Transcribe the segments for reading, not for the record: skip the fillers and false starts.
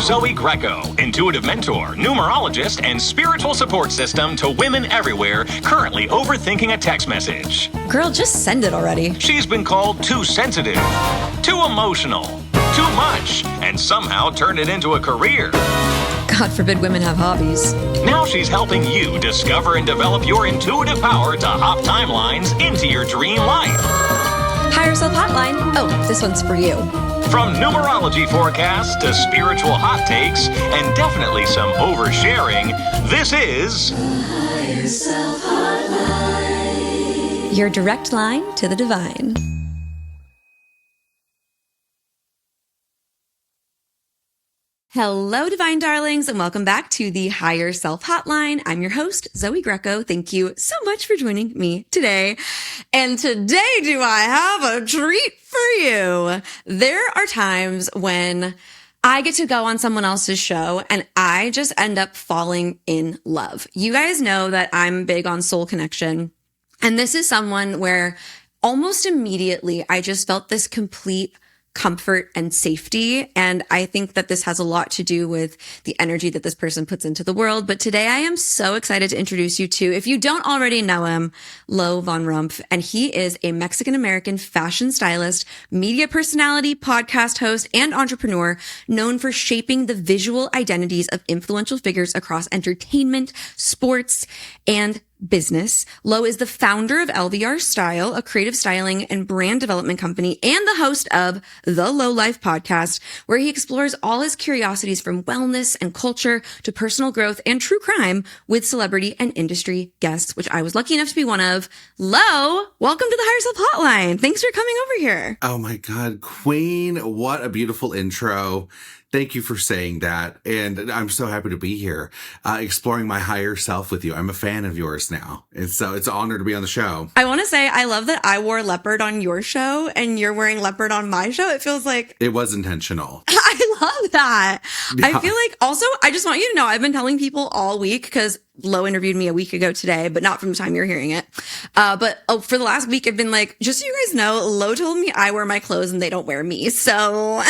Zoey Greco, intuitive mentor, numerologist, and spiritual support system to women everywhere currently overthinking a text message. Girl, just send it already. She's been called too sensitive, too emotional, too much, and somehow turned it into a career. God forbid women have hobbies. Now she's helping you discover and develop your intuitive power to hop timelines into your dream life. Higher Self Hotline. Oh, this one's for you. From numerology forecasts to spiritual hot takes and definitely some oversharing, this is Higher Self Hotline. Your direct line to the divine. Hello, divine darlings, and welcome back to the Higher Self Hotline. I'm your host, Zoey Greco. Thank you so much for joining me today. And today, do I have a treat for you? There are times when I get to go on someone else's show and I just end up falling in love. You guys know that I'm big on soul connection. And this is someone where almost immediately I just felt this complete comfort and safety. And I think that this has a lot to do with the energy that this person puts into the world. But today I am so excited to introduce you to, if you don't already know him, Lo VonRumpf. And he is a Mexican-American fashion stylist, media personality, podcast host, and entrepreneur known for shaping the visual identities of influential figures across entertainment, sports, and business. Lo is the founder of LVR Style, a creative styling and brand development company, and the host of the Lo Life podcast, where he explores all his curiosities from wellness and culture to personal growth and true crime with celebrity and industry guests, which I was lucky enough to be one of. Lo, welcome to the Higher Self Hotline. Thanks for coming over here. Oh my God, Queen, what a beautiful intro. Thank you for saying that. And I'm so happy to be here, exploring my higher self with you. I'm a fan of yours now. And so it's an honor to be on the show. I want to say, I love that I wore leopard on your show and you're wearing leopard on my show. It feels like it was intentional. I love that. Yeah. I feel like also, I just want you to know, I've been telling people all week because Lo interviewed me a week ago today, but not from the time you're hearing it. But for the last week, I've been like, just so you guys know, Lo told me I wear my clothes and they don't wear me. So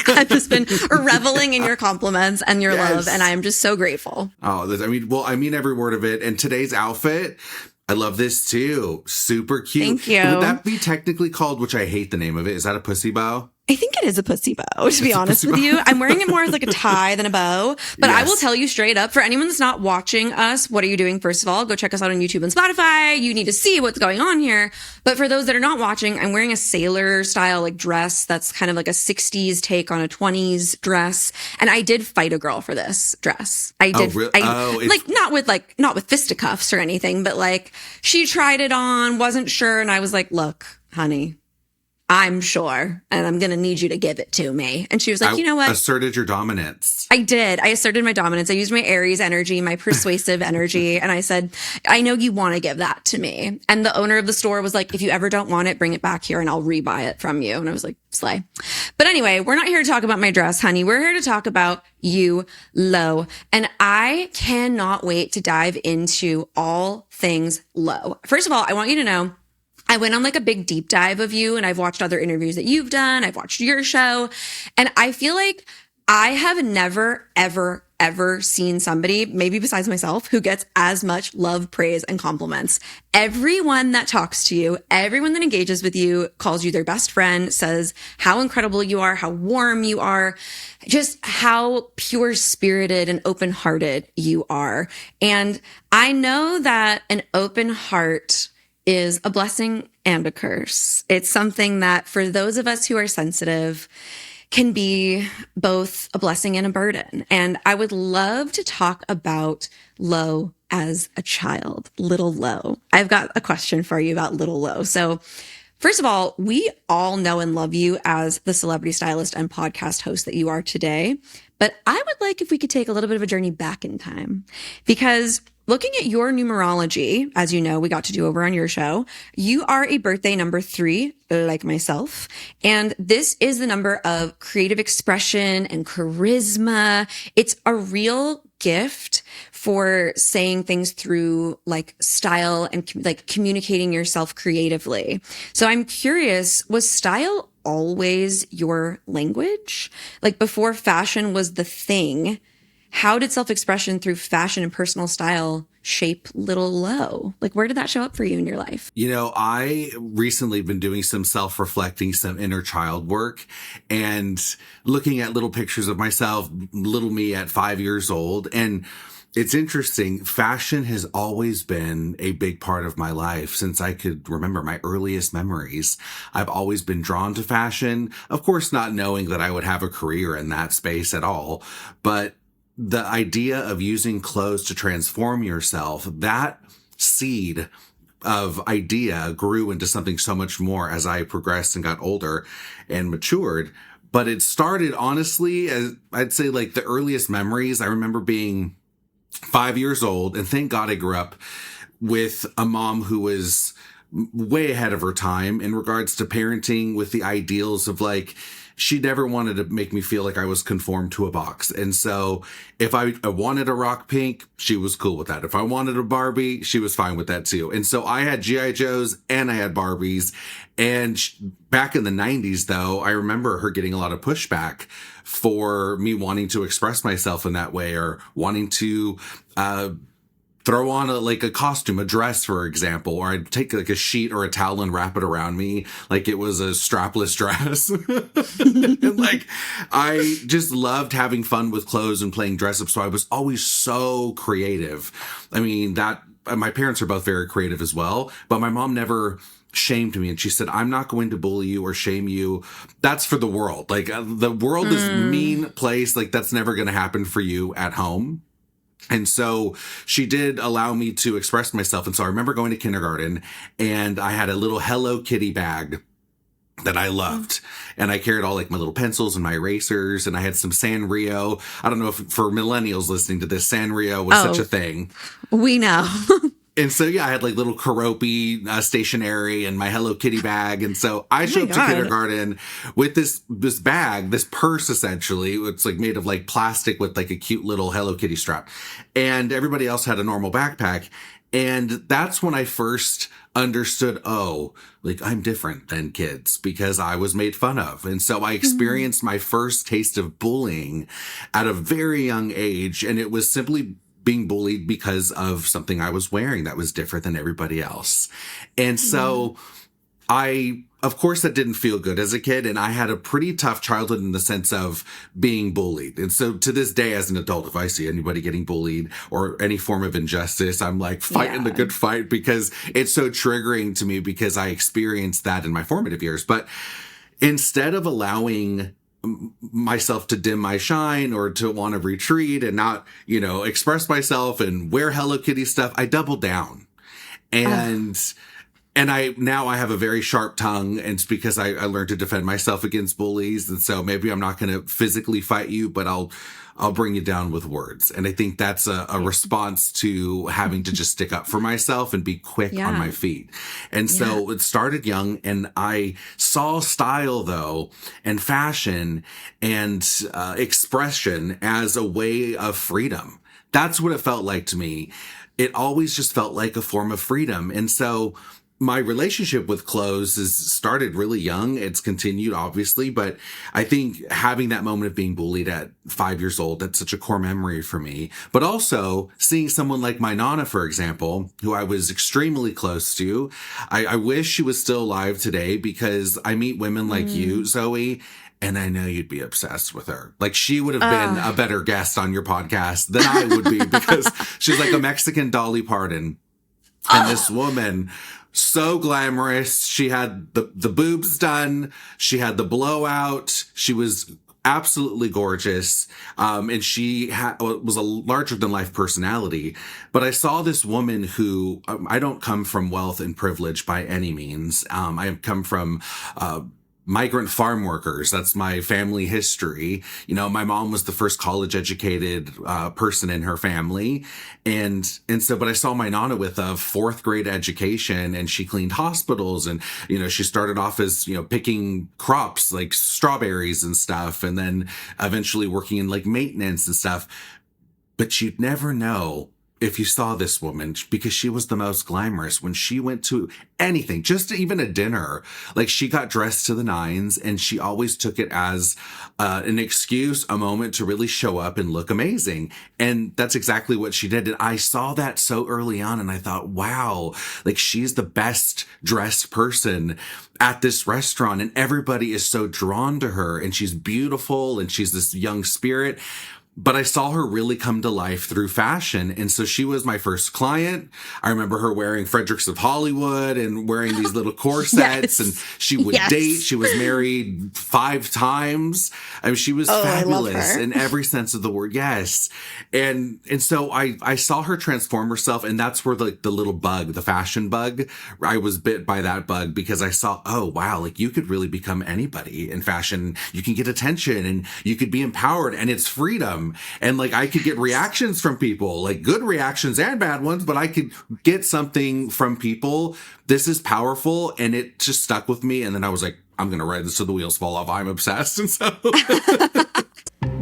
I've just been reveling in your compliments and your love. And I'm just so grateful. Oh, I mean every word of it. And today's outfit, I love this too. Super cute. Thank you. Would that be technically called, which I hate the name of it, is that a pussy bow? I think it is a pussy bow, to be honest with you. I'm wearing it more as like a tie than a bow. But yes. I will tell you straight up, for anyone that's not watching us, what are you doing? First of all, go check us out on YouTube and Spotify. You need to see what's going on here. But for those that are not watching, I'm wearing a sailor style like dress that's kind of like a 60s take on a 20s dress. And I did fight a girl for this dress. I did. Oh, really? Not with fisticuffs or anything, but like she tried it on, wasn't sure. And I was like, look, honey, I'm sure, and I'm going to need you to give it to me. And she was like, you know what? Asserted your dominance. I did. I asserted my dominance. I used my Aries energy, my persuasive energy. And I said, I know you want to give that to me. And the owner of the store was like, if you ever don't want it, bring it back here and I'll rebuy it from you. And I was like, slay. But anyway, we're not here to talk about my dress, honey. We're here to talk about you, Lo. And I cannot wait to dive into all things Lo. First of all, I want you to know, I went on like a big deep dive of you and I've watched other interviews that you've done. I've watched your show and I feel like I have never, ever seen somebody, maybe besides myself, who gets as much love, praise, and compliments. Everyone that talks to you, everyone that engages with you, calls you their best friend, says how incredible you are, how warm you are, just how pure spirited and open hearted you are. And I know that an open heart is a blessing and a curse. It's something that for those of us who are sensitive can be both a blessing and a burden. And I would love to talk about Lo as a child, little Lo. I've got a question for you about little Lo. So first of all, we all know and love you as the celebrity stylist and podcast host that you are today. But I would like if we could take a little bit of a journey back in time, because looking at your numerology, as you know, we got to do over on your show, you are a birthday number 3, like myself. And this is the number of creative expression and charisma. It's a real gift for saying things through like style and like communicating yourself creatively. So I'm curious, was style always your language? Like before fashion was the thing, how did self-expression through fashion and personal style shape Little Lo? Like where did that show up for you in your life? You know, I recently been doing some self-reflecting, some inner child work, and looking at little pictures of myself, little me at 5 years old. And it's interesting. Fashion has always been a big part of my life since I could remember my earliest memories. I've always been drawn to fashion, of course, not knowing that I would have a career in that space at all. But the idea of using clothes to transform yourself, that seed of idea grew into something so much more as I progressed and got older and matured. But it started, honestly, as I'd say, like the earliest memories. I remember being 5 years old, and thank God I grew up with a mom who was way ahead of her time in regards to parenting, with the ideals of like, she never wanted to make me feel like I was conformed to a box. And so if I wanted a rock pink, she was cool with that. If I wanted a Barbie, she was fine with that too. And so I had G.I. Joes and I had Barbies. And back in the 90s, though, I remember her getting a lot of pushback for me wanting to express myself in that way, or wanting to throw on a costume, a dress, for example, or I'd take like a sheet or a towel and wrap it around me like it was a strapless dress. And like, I just loved having fun with clothes and playing dress up. So I was always so creative. I mean, my parents are both very creative as well, but my mom never shamed me. And she said, I'm not going to bully you or shame you. That's for the world. Like the world is a mean place. Like that's never going to happen for you at home. And so she did allow me to express myself. And so I remember going to kindergarten and I had a little Hello Kitty bag that I loved. And I carried all like my little pencils and my erasers, and I had some Sanrio. I don't know if for millennials listening to this, Sanrio was such a thing. We know. And so, yeah, I had like little Karopi stationery and my Hello Kitty bag. And so I showed up to kindergarten with this bag, this purse, essentially. It's like made of like plastic with like a cute little Hello Kitty strap. And everybody else had a normal backpack. And that's when I first understood, oh, like I'm different than kids because I was made fun of. And so I experienced my first taste of bullying at a very young age. And it was simply being bullied because of something I was wearing that was different than everybody else. And so of course, that didn't feel good as a kid. And I had a pretty tough childhood in the sense of being bullied. And so to this day, as an adult, if I see anybody getting bullied or any form of injustice, I'm like fighting the good fight, because it's so triggering to me because I experienced that in my formative years. But instead of allowing myself to dim my shine or to want to retreat and not, express myself and wear Hello Kitty stuff, I doubled down. And I have a very sharp tongue, and it's because I learned to defend myself against bullies. And so maybe I'm not going to physically fight you, but I'll bring you down with words. And I think that's a response to having to just stick up for myself and be quick on my feet. And so it started young, and I saw style, though, and fashion and expression as a way of freedom. That's what it felt like to me. It always just felt like a form of freedom. And so my relationship with clothes started really young. It's continued, obviously, but I think having that moment of being bullied at 5 years old, that's such a core memory for me. But also seeing someone like my Nana, for example, who I was extremely close to. I wish she was still alive today, because I meet women like you, Zoey, and I know you'd be obsessed with her. Like, she would have been a better guest on your podcast than I would be, because she's like a Mexican Dolly Parton. And this woman, so glamorous. She had the boobs done. She had the blowout. She was absolutely gorgeous. And she was a larger than life personality. But I saw this woman who, I don't come from wealth and privilege by any means. I come from, migrant farm workers. That's my family history. My mom was the first college educated person in her family. And so, but I saw my Nana with a 4th grade education, and she cleaned hospitals, and, she started off as, picking crops like strawberries and stuff, and then eventually working in like maintenance and stuff. But you'd never know if you saw this woman, because she was the most glamorous when she went to anything, just even a dinner, like she got dressed to the nines, and she always took it as an excuse, a moment to really show up and look amazing. And that's exactly what she did. And I saw that so early on, and I thought, wow, like she's the best dressed person at this restaurant, and everybody is so drawn to her, and she's beautiful, and she's this young spirit. But I saw her really come to life through fashion. And so she was my first client. I remember her wearing Fredericks of Hollywood and wearing these little corsets. Yes. And she would date. She was married 5 times. I mean, she was fabulous in every sense of the word. Yes. And so I saw her transform herself. And that's where the little bug, the fashion bug, I was bit by that bug, because I saw, oh, wow, like you could really become anybody in fashion. You can get attention and you could be empowered, and it's freedom. And like I could get reactions from people, like good reactions and bad ones, but I could get something from people. This is powerful. And it just stuck with me. And then I was like, I'm going to ride this till the wheels fall off. I'm obsessed. And so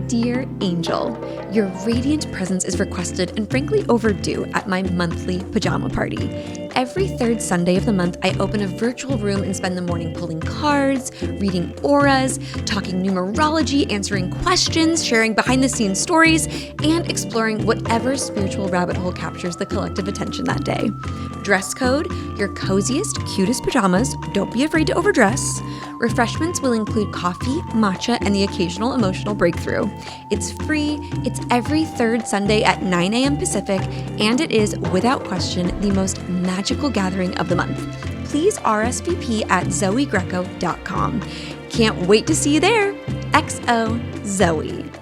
Dear Angel, your radiant presence is requested and frankly overdue at my monthly pajama party. Every third Sunday of the month, I open a virtual room and spend the morning pulling cards, reading auras, talking numerology, answering questions, sharing behind-the-scenes stories, and exploring whatever spiritual rabbit hole captures the collective attention that day. Dress code, your coziest, cutest pajamas. Don't be afraid to overdress. Refreshments will include coffee, matcha, and the occasional emotional breakthrough. It's free, it's every third Sunday at 9 a.m. Pacific, and it is, without question, the most magical gathering of the month. Please RSVP at zoegreco.com. Can't wait to see you there. XO Zoey.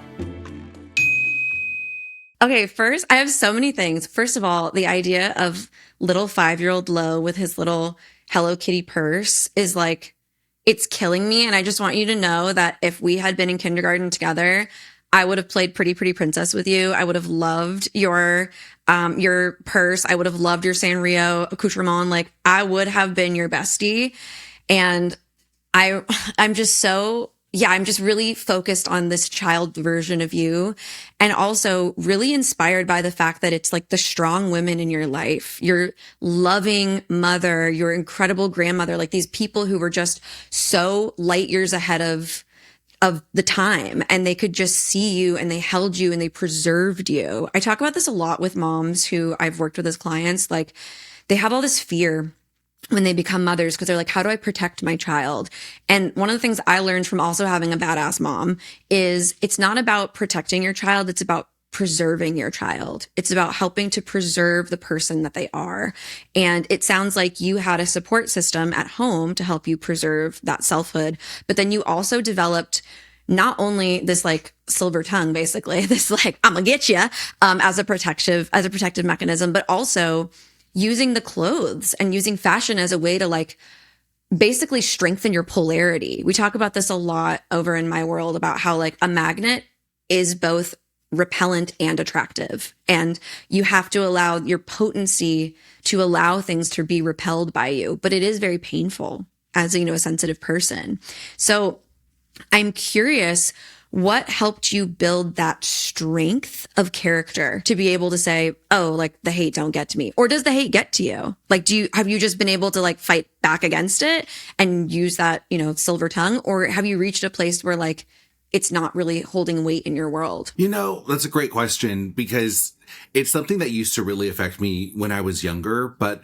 Okay, first, I have so many things. First of all, the idea of little 5-year-old Lo with his little Hello Kitty purse is like, it's killing me. And I just want you to know that if we had been in kindergarten together, I would have played Pretty Pretty Princess with you. I would have loved your purse. I would have loved your Sanrio accoutrement. Like I would have been your bestie. And I'm just so, I'm just really focused on this child version of you, and also really inspired by the fact that it's like the strong women in your life, your loving mother, your incredible grandmother, like these people who were just so light years ahead of the time, and they could just see you and they held you and they preserved you. I talk about this a lot with moms who I've worked with as clients. Like they have all this fear when they become mothers, because they're like, how do I protect my child? And one of the things I learned from also having a badass mom is it's not about protecting your child. It's about preserving your child. It's about helping to preserve the person that they are. And it sounds like you had a support system at home to help you preserve that selfhood, but then you also developed not only this like silver tongue, basically, this like, I'm gonna get you, as a protective mechanism, but also using the clothes and using fashion as a way to like basically strengthen your polarity. We talk about this a lot over in my world about how like a magnet is both repellent and attractive. And you have to allow your potency to allow things to be repelled by you. But it is very painful as, a sensitive person. So I'm curious, what helped you build that strength of character to be able to say, oh, like the hate don't get to me? Or does the hate get to you? Like, have you just been able to like fight back against it and use that, silver tongue? Or have you reached a place where like, it's not really holding weight in your world? That's a great question, because it's something that used to really affect me when I was younger. But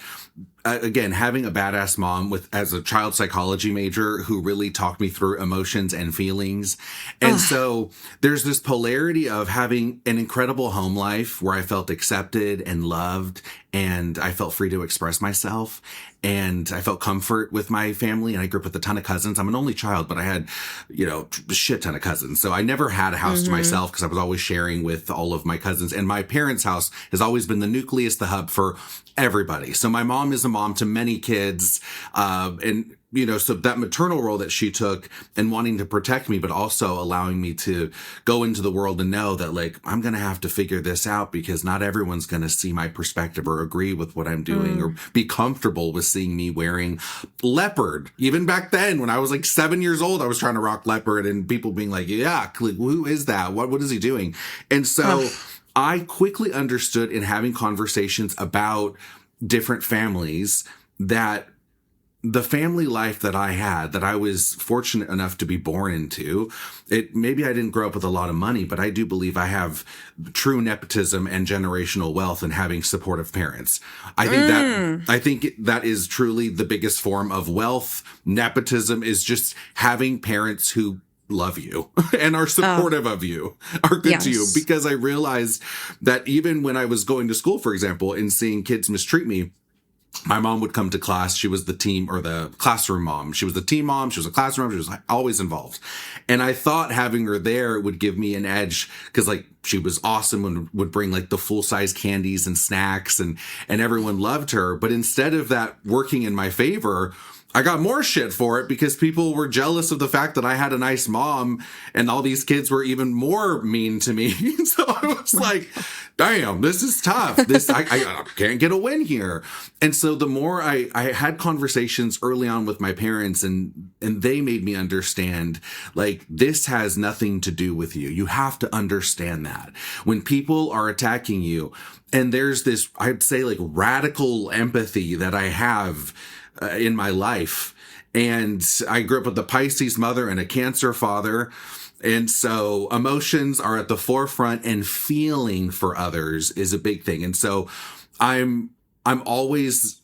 again, having a badass mom as a child psychology major who really talked me through emotions and feelings. And so there's this polarity of having an incredible home life where I felt accepted and loved, and I felt free to express myself, and I felt comfort with my family. And I grew up with a ton of cousins. I'm an only child, but I had, a shit ton of cousins. So I never had a house to myself because I was always sharing with all of my cousins. And my parents' house has always been the nucleus, the hub for everybody. So my mom is a mom to many kids. And so that maternal role that she took and wanting to protect me, but also allowing me to go into the world and know that, like, I'm going to have to figure this out because not everyone's going to see my perspective or agree with what I'm doing or be comfortable with seeing me wearing leopard. Even back then, when I was like 7 years old, I was trying to rock leopard and people being like, yeah, like, who is that? What is he doing? And so I quickly understood in having conversations about different families that the family life that I had, that I was fortunate enough to be born into, maybe I didn't grow up with a lot of money, but I do believe I have true nepotism and generational wealth in having supportive parents. I think that is truly the biggest form of wealth. Nepotism is just having parents who love you and are supportive of you, are good to you. Because I realized that even when I was going to school, for example, and seeing kids mistreat me, my mom would come to class. She was the team or the classroom mom. She was the team mom. She was a classroom mom. She was always involved. And I thought having her there would give me an edge because, like, she was awesome and would bring like the full size candies and snacks and everyone loved her. But instead of that working in my favor, I got more shit for it because people were jealous of the fact that I had a nice mom and all these kids were even more mean to me. So I was like, damn, this is tough. I can't get a win here. And so the more I had conversations early on with my parents and they made me understand, like, this has nothing to do with you. You have to understand that when people are attacking you, and there's this, I'd say, like, radical empathy that I have in my life. And I grew up with a Pisces mother and a Cancer father. And so emotions are at the forefront and feeling for others is a big thing. And so I'm always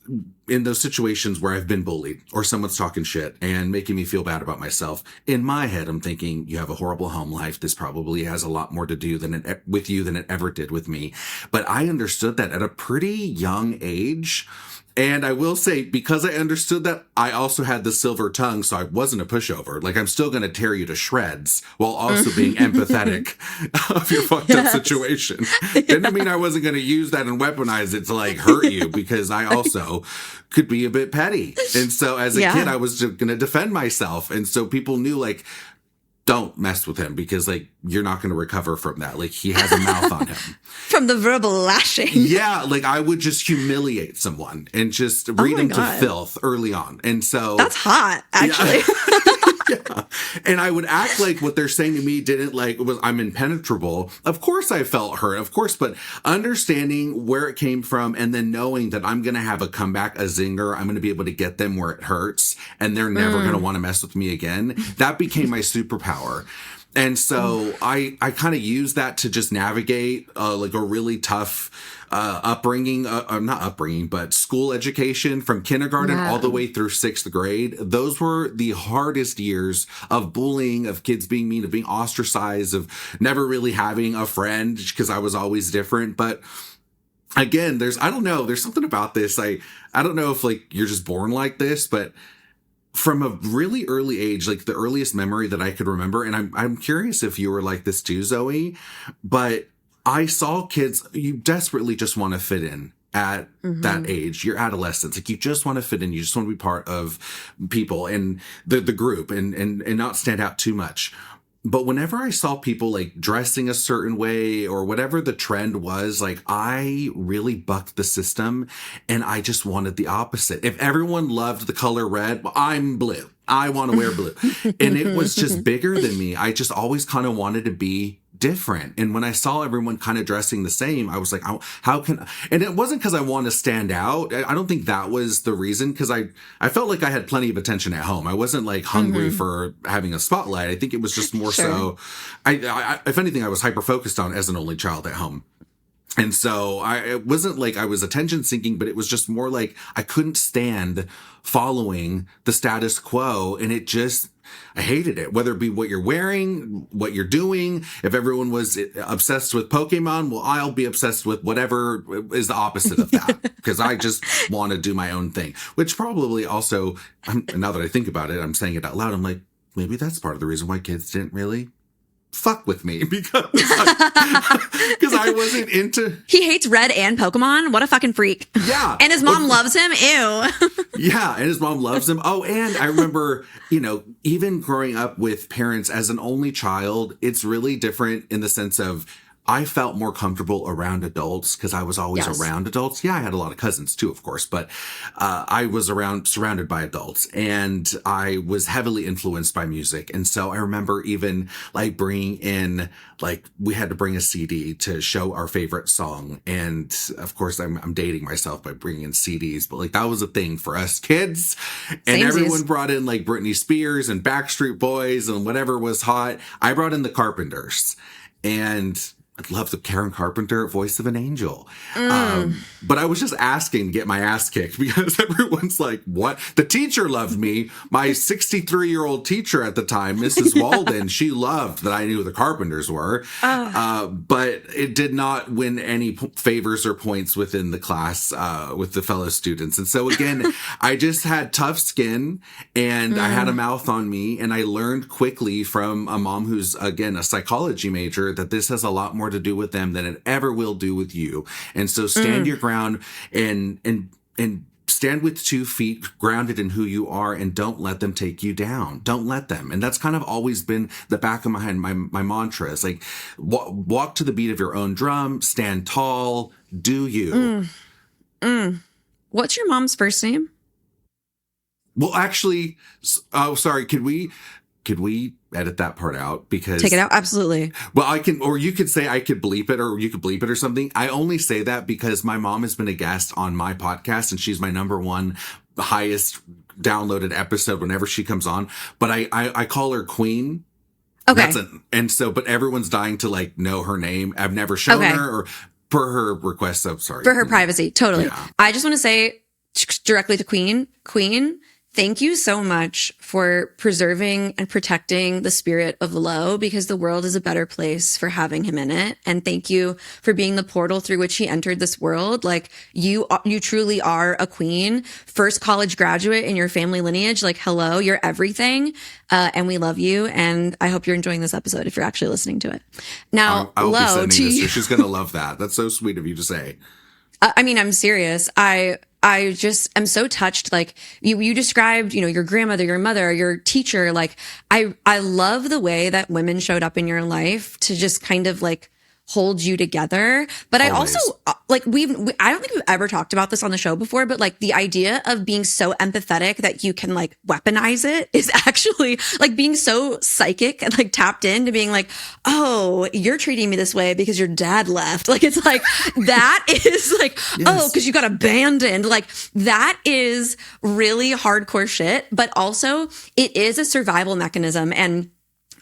in those situations where I've been bullied or someone's talking shit and making me feel bad about myself. In my head, I'm thinking, you have a horrible home life. This probably has a lot more to do with you than it ever did with me. But I understood that at a pretty young age. And I will say, because I understood that, I also had the silver tongue, so I wasn't a pushover. Like, I'm still going to tear you to shreds while also being empathetic of your fucked up situation. Didn't mean I wasn't going to use that and weaponize it to, like, hurt you, because I also could be a bit petty. And so as a kid, I was just going to defend myself. And so people knew, like, don't mess with him because, like, you're not going to recover from that. Like, he has a mouth on him. From the verbal lashing. Yeah, like, I would just humiliate someone and just read him to filth early on. And so... That's hot, actually. Yeah. And I would act like what they're saying to me I'm impenetrable. Of course I felt hurt, of course, but understanding where it came from and then knowing that I'm going to have a comeback, a zinger, I'm going to be able to get them where it hurts and they're never going to want to mess with me again. That became my superpower. And so I kind of used that to just navigate like a really tough upbringing, not upbringing, but school education from kindergarten all the way through 6th grade. Those were the hardest years of bullying, of kids being mean, of being ostracized, of never really having a friend because I was always different. But again, I don't know, there's something about this. I don't know if, like, you're just born like this, but from a really early age, like the earliest memory that I could remember, and I'm curious if you were like this too, Zoey, but I saw kids, you desperately just want to fit in at that age, your adolescence. Like, you just want to fit in. You just want to be part of people and the group and not stand out too much. But whenever I saw people, like, dressing a certain way or whatever the trend was, like, I really bucked the system and I just wanted the opposite. If everyone loved the color red, well, I'm blue. I want to wear blue. And it was just bigger than me. I just always kind of wanted to be different. And when I saw everyone kind of dressing the same, I was like, how can, and it wasn't because I want to stand out. I don't think that was the reason, because I felt like I had plenty of attention at home. I wasn't, like, hungry for having a spotlight. I think it was just more so, I if anything, I was hyper focused on as an only child at home. And so it wasn't like I was attention seeking, but it was just more like I couldn't stand following the status quo. And I hated it, whether it be what you're wearing, what you're doing. If everyone was obsessed with Pokemon, well, I'll be obsessed with whatever is the opposite of that, because I just want to do my own thing, which probably also, now that I think about it, I'm saying it out loud, I'm like, maybe that's part of the reason why kids didn't really fuck with me because I wasn't into. He hates Red and Pokemon. What a fucking freak. Yeah. And his mom loves him. Ew. Yeah. And his mom loves him. Oh, and I remember, even growing up with parents as an only child, it's really different in the sense of I felt more comfortable around adults because I was always around adults. Yeah, I had a lot of cousins too, of course, but I was surrounded by adults, and I was heavily influenced by music. And so I remember even like bringing in, like we had to bring a CD to show our favorite song. And of course, I'm dating myself by bringing in CDs, but like that was a thing for us kids. And everyone brought in like Britney Spears and Backstreet Boys and whatever was hot. I brought in the Carpenters, and I love the Karen Carpenter, Voice of an Angel. But I was just asking to get my ass kicked because everyone's like, what? The teacher loved me. My 63-year-old teacher at the time, Mrs. Walden, she loved that I knew who the Carpenters were. But it did not win any favors or points within the class with the fellow students. And so again, I just had tough skin, and I had a mouth on me. And I learned quickly from a mom who's, again, a psychology major, that this has a lot more to do with them than it ever will do with you. And so stand your ground and stand with 2 feet grounded in who you are, and don't let them take you down. Don't let them. And that's kind of always been the back of my head. My mantra is like, walk to the beat of your own drum, stand tall, do you. What's your mom's first name? Well, actually, sorry. Could we edit that part out? Because take it out. Absolutely. Well, I can, or you could say I could bleep it, or you could bleep it or something. I only say that because my mom has been a guest on my podcast, and she's my number one highest downloaded episode whenever she comes on. But I call her Queen. Okay. But everyone's dying to like know her name. I've never shown her, or per her request. So sorry. For her privacy. Totally. Yeah. I just want to say directly to Queen, thank you so much for preserving and protecting the spirit of Lo, because the world is a better place for having him in it. And thank you for being the portal through which he entered this world. Like you truly are a queen, first college graduate in your family lineage. Like, hello, you're everything. And we love you. And I hope you're enjoying this episode if you're actually listening to it. Now, I will be Lo, sending this. So she's going to love that. That's so sweet of you to say. I mean, I'm serious. I just am so touched. Like you described, your grandmother, your mother, your teacher. Like I love the way that women showed up in your life to just kind of like hold you together. But I also like I don't think we've ever talked about this on the show before, but like the idea of being so empathetic that you can like weaponize it is actually like being so psychic and like tapped into being like, oh, you're treating me this way because your dad left. Like it's like that is like, oh, because you got abandoned. Like that is really hardcore shit. But also it is a survival mechanism. And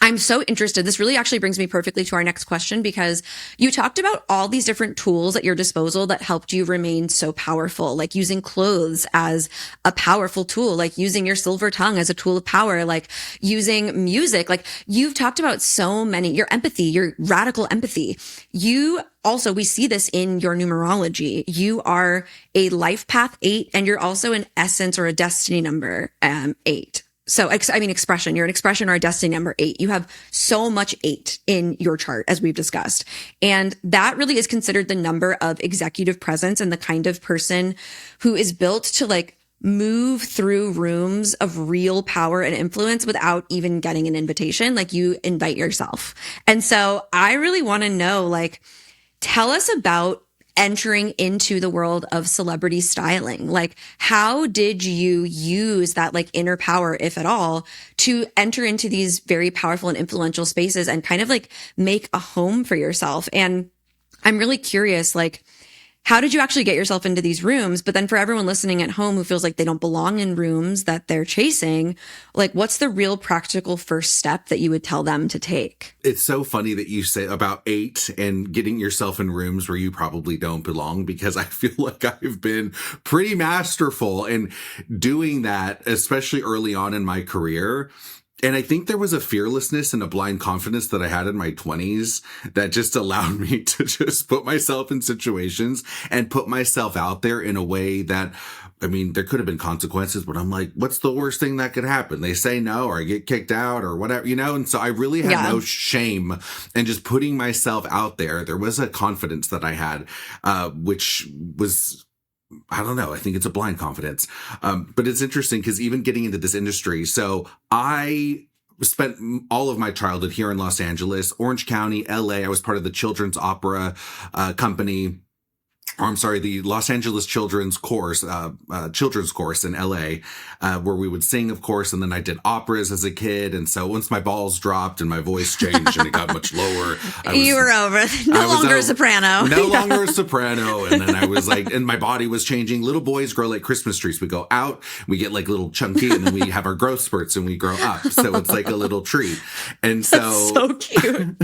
I'm so interested. This really actually brings me perfectly to our next question, because you talked about all these different tools at your disposal that helped you remain so powerful, like using clothes as a powerful tool, like using your silver tongue as a tool of power, like using music. Like you've talked about so many, your empathy, your radical empathy. We see this in your numerology. You are a life path 8, and you're also an essence or a destiny number 8. So, expression. You're an expression or a destiny number 8. You have so much 8 in your chart, as we've discussed. And that really is considered the number of executive presence and the kind of person who is built to like move through rooms of real power and influence without even getting an invitation. Like you invite yourself. And so I really want to know, like, tell us about entering into the world of celebrity styling. Like, how did you use that like inner power, if at all, to enter into these very powerful and influential spaces and kind of like make a home for yourself? And I'm really curious, like, how did you actually get yourself into these rooms? But then for everyone listening at home who feels like they don't belong in rooms that they're chasing, like what's the real practical first step that you would tell them to take? It's so funny that you say about 8 and getting yourself in rooms where you probably don't belong, because I feel like I've been pretty masterful in doing that, especially early on in my career. And I think there was a fearlessness and a blind confidence that I had in my 20s that just allowed me to just put myself in situations and put myself out there in a way that I mean, there could have been consequences, but I'm like, what's the worst thing that could happen? They say no, or I get kicked out or whatever, you know? And so I really had no shame in just putting myself out there. There was a confidence that I had, which was, I don't know. I think it's a blind confidence. But it's interesting because even getting into this industry, so I spent all of my childhood here in Los Angeles, Orange County, LA. I was part of the Children's Opera Company. Or I'm sorry, the Los Angeles Children's Course in LA, where we would sing, of course, and then I did operas as a kid. And so once my balls dropped and my voice changed and it got much lower, you were over. No longer a soprano. No longer a soprano. And then I was like, and my body was changing. Little boys grow like Christmas trees. We go out, we get like little chunky, and then we have our growth spurts and we grow up. So it's like a little tree. And so, that's so cute.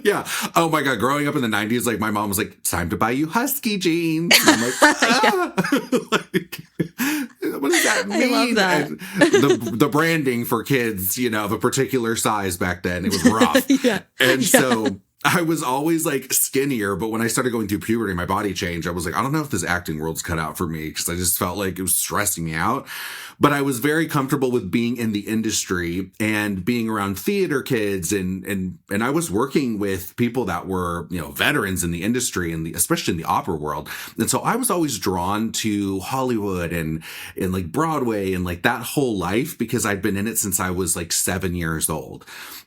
Yeah. Oh my God. Growing up in the 90s, like my mom was like, it's time to buy you husky jeans. And I'm like, like, what does that mean? I love that. And the branding for kids, you know, of a particular size back then, it was rough. So I was always like skinnier, but when I started going through puberty, my body changed. I was like, I don't know if this acting world's cut out for me because I just felt like it was stressing me out. But I was very comfortable with being in the industry and being around theater kids, and I was working with people that were, you know, veterans in the industry and especially in the opera world. And so I was always drawn to Hollywood and like Broadway and like that whole life because I'd been in it since I was like 7 years old.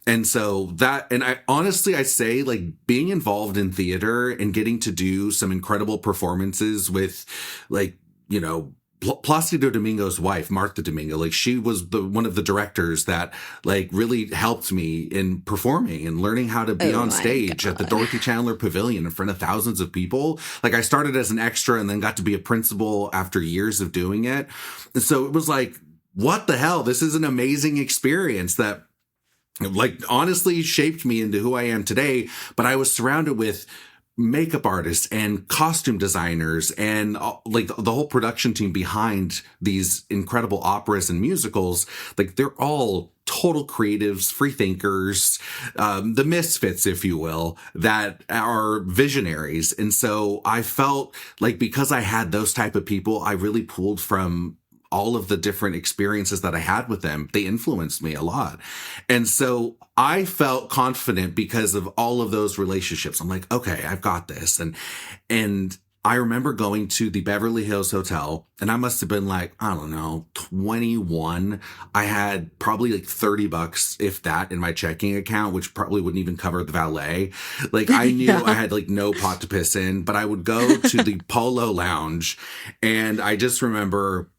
And so I say like being involved in theater and getting to do some incredible performances with like, you know, Placido Domingo's wife, Martha Domingo, like she was one of the directors that like really helped me in performing and learning how to be on stage at the Dorothy Chandler Pavilion in front of thousands of people. Like I started as an extra and then got to be a principal after years of doing it. And so it was like, what the hell? This is an amazing experience that like honestly shaped me into who I am today. But I was surrounded with makeup artists and costume designers and like the whole production team behind these incredible operas and musicals. Like they're all total creatives, free thinkers, the misfits, if you will, that are visionaries. And so I felt like because I had those type of people, I really pulled from all of the different experiences that I had with them. They influenced me a lot. And so I felt confident because of all of those relationships. I'm like, okay, I've got this. And I remember going to the Beverly Hills Hotel and I must have been like, I don't know, 21. I had probably like $30, if that, in my checking account, which probably wouldn't even cover the valet. Like I knew I had like no pot to piss in, but I would go to the Polo Lounge and I just remember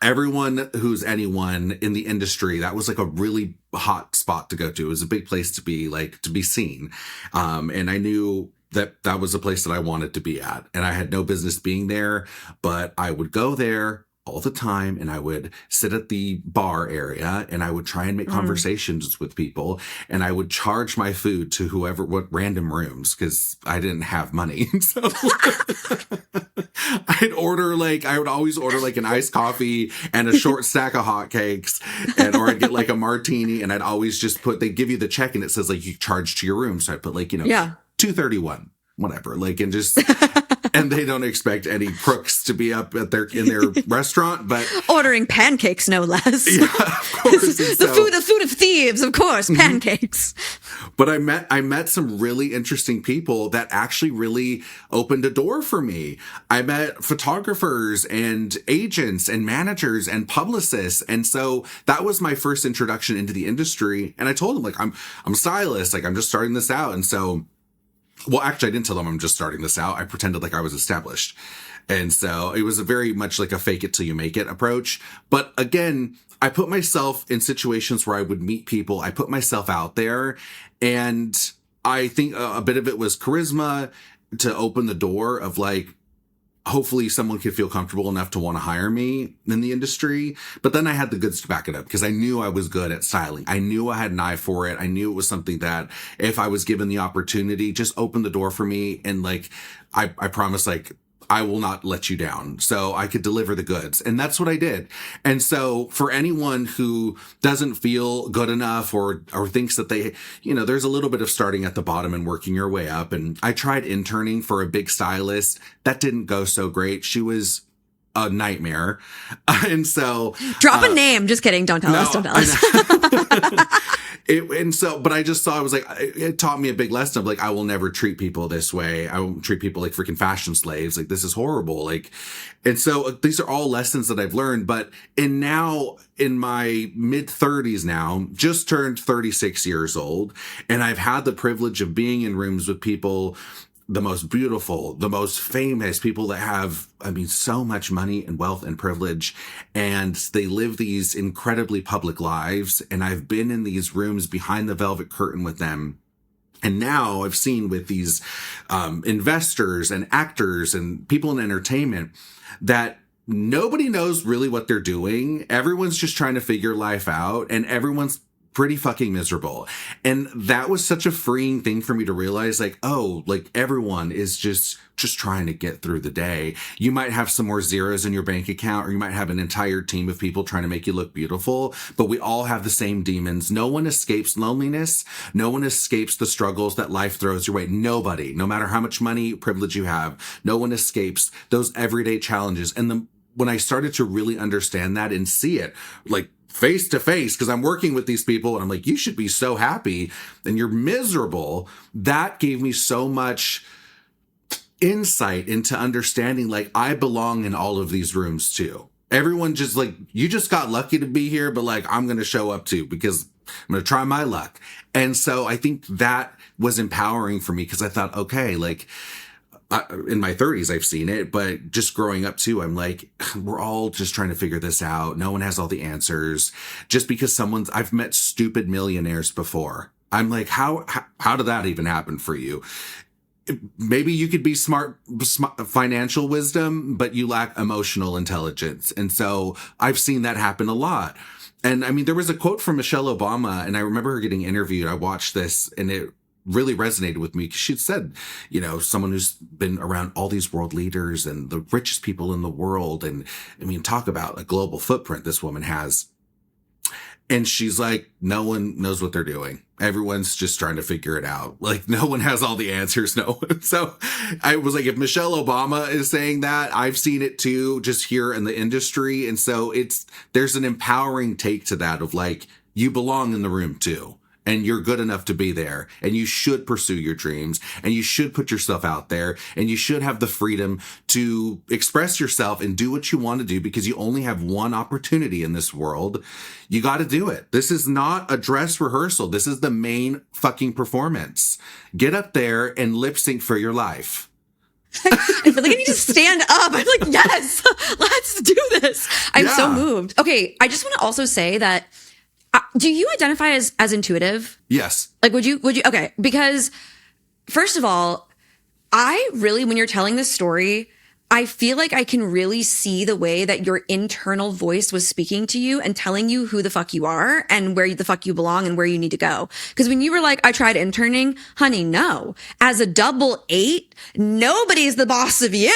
everyone who's anyone in the industry, that was like a really hot spot to go to. It was a big place to be, like, to be seen. And I knew that was a place that I wanted to be at. And I had no business being there, but I would go there all the time and I would sit at the bar area and I would try and make conversations with people and I would charge my food to what random rooms because I didn't have money. So I would always order like an iced coffee and a short stack of hotcakes or I'd get like a martini and I'd always just they'd give you the check and it says like you charge to your room. So I'd put like, $231, whatever, like, and just, and they don't expect any crooks to be up in their restaurant, but ordering pancakes, no less. Yeah, of course. the food of thieves, of course, pancakes. But I met some really interesting people that actually really opened a door for me. I met photographers and agents and managers and publicists. And so that was my first introduction into the industry. And I told them like, I'm a stylist, like I'm just starting this out. And so, well, actually, I didn't tell them I'm just starting this out. I pretended like I was established. And so it was a very much like a fake it till you make it approach. But again, I put myself in situations where I would meet people. I put myself out there. And I think a bit of it was charisma to open the door of like, hopefully someone could feel comfortable enough to want to hire me in the industry. But then I had the goods to back it up because I knew I was good at styling. I knew I had an eye for it. I knew it was something that if I was given the opportunity, just opened the door for me. And like, I promise, like, I will not let you down. So I could deliver the goods. And that's what I did. And so for anyone who doesn't feel good enough or thinks that they, there's a little bit of starting at the bottom and working your way up. And I tried interning for a big stylist. That didn't go so great. She was a nightmare. And so Drop a name. Just kidding. Don't tell us. Don't tell us. But I just saw, I was like, it taught me a big lesson of like, I will never treat people this way. I won't treat people like freaking fashion slaves. Like, this is horrible. Like, and so these are all lessons that I've learned. But now in my mid 30s now, just turned 36 years old. And I've had the privilege of being in rooms with people, the most beautiful, the most famous people that have, I mean, so much money and wealth and privilege, and they live these incredibly public lives. And I've been in these rooms behind the velvet curtain with them. And now I've seen with these investors and actors and people in entertainment that nobody knows really what they're doing. Everyone's just trying to figure life out, and everyone's pretty fucking miserable. And that was such a freeing thing for me to realize, like, oh, like everyone is just trying to get through the day. You might have some more zeros in your bank account, or you might have an entire team of people trying to make you look beautiful, but we all have the same demons. No one escapes loneliness. No one escapes the struggles that life throws your way. Nobody, no matter how much money, privilege you have, no one escapes those everyday challenges. And when I started to really understand that and see it, like, face to face, because I'm working with these people and I'm like, you should be so happy and you're miserable. That gave me so much insight into understanding, like, I belong in all of these rooms too. Everyone just like, you just got lucky to be here, but like, I'm going to show up too, because I'm going to try my luck. And so I think that was empowering for me, because I thought, okay, like, in my 30s, I've seen it, but just growing up too, I'm like, we're all just trying to figure this out. No one has all the answers. Just because I've met stupid millionaires before. I'm like, how did that even happen for you? Maybe you could be smart financial wisdom, but you lack emotional intelligence. And so I've seen that happen a lot. And I mean, there was a quote from Michelle Obama, and I remember her getting interviewed. I watched this and it really resonated with me, because she'd said, you know, someone who's been around all these world leaders and the richest people in the world. And I mean, talk about a global footprint this woman has. And she's like, no one knows what they're doing. Everyone's just trying to figure it out. Like, no one has all the answers. No one. So I was like, if Michelle Obama is saying that, I've seen it too, just here in the industry. And so there's an empowering take to that of like, you belong in the room too. And you're good enough to be there, and you should pursue your dreams, and you should put yourself out there, and you should have the freedom to express yourself and do what you want to do, because you only have one opportunity in this world. You got to do it. This is not a dress rehearsal. This is the main fucking performance. Get up there and lip sync for your life. I feel like I need to stand up. I'm like, yes, let's do this. I'm so moved. Okay. I just want to also say that, do you identify as intuitive? Yes. Like, would you, okay. Because first of all, I really, when you're telling this story, I feel like I can really see the way that your internal voice was speaking to you and telling you who the fuck you are and where the fuck you belong and where you need to go. Because when you were like, I tried interning, honey, no. As a double 8, nobody's the boss of you.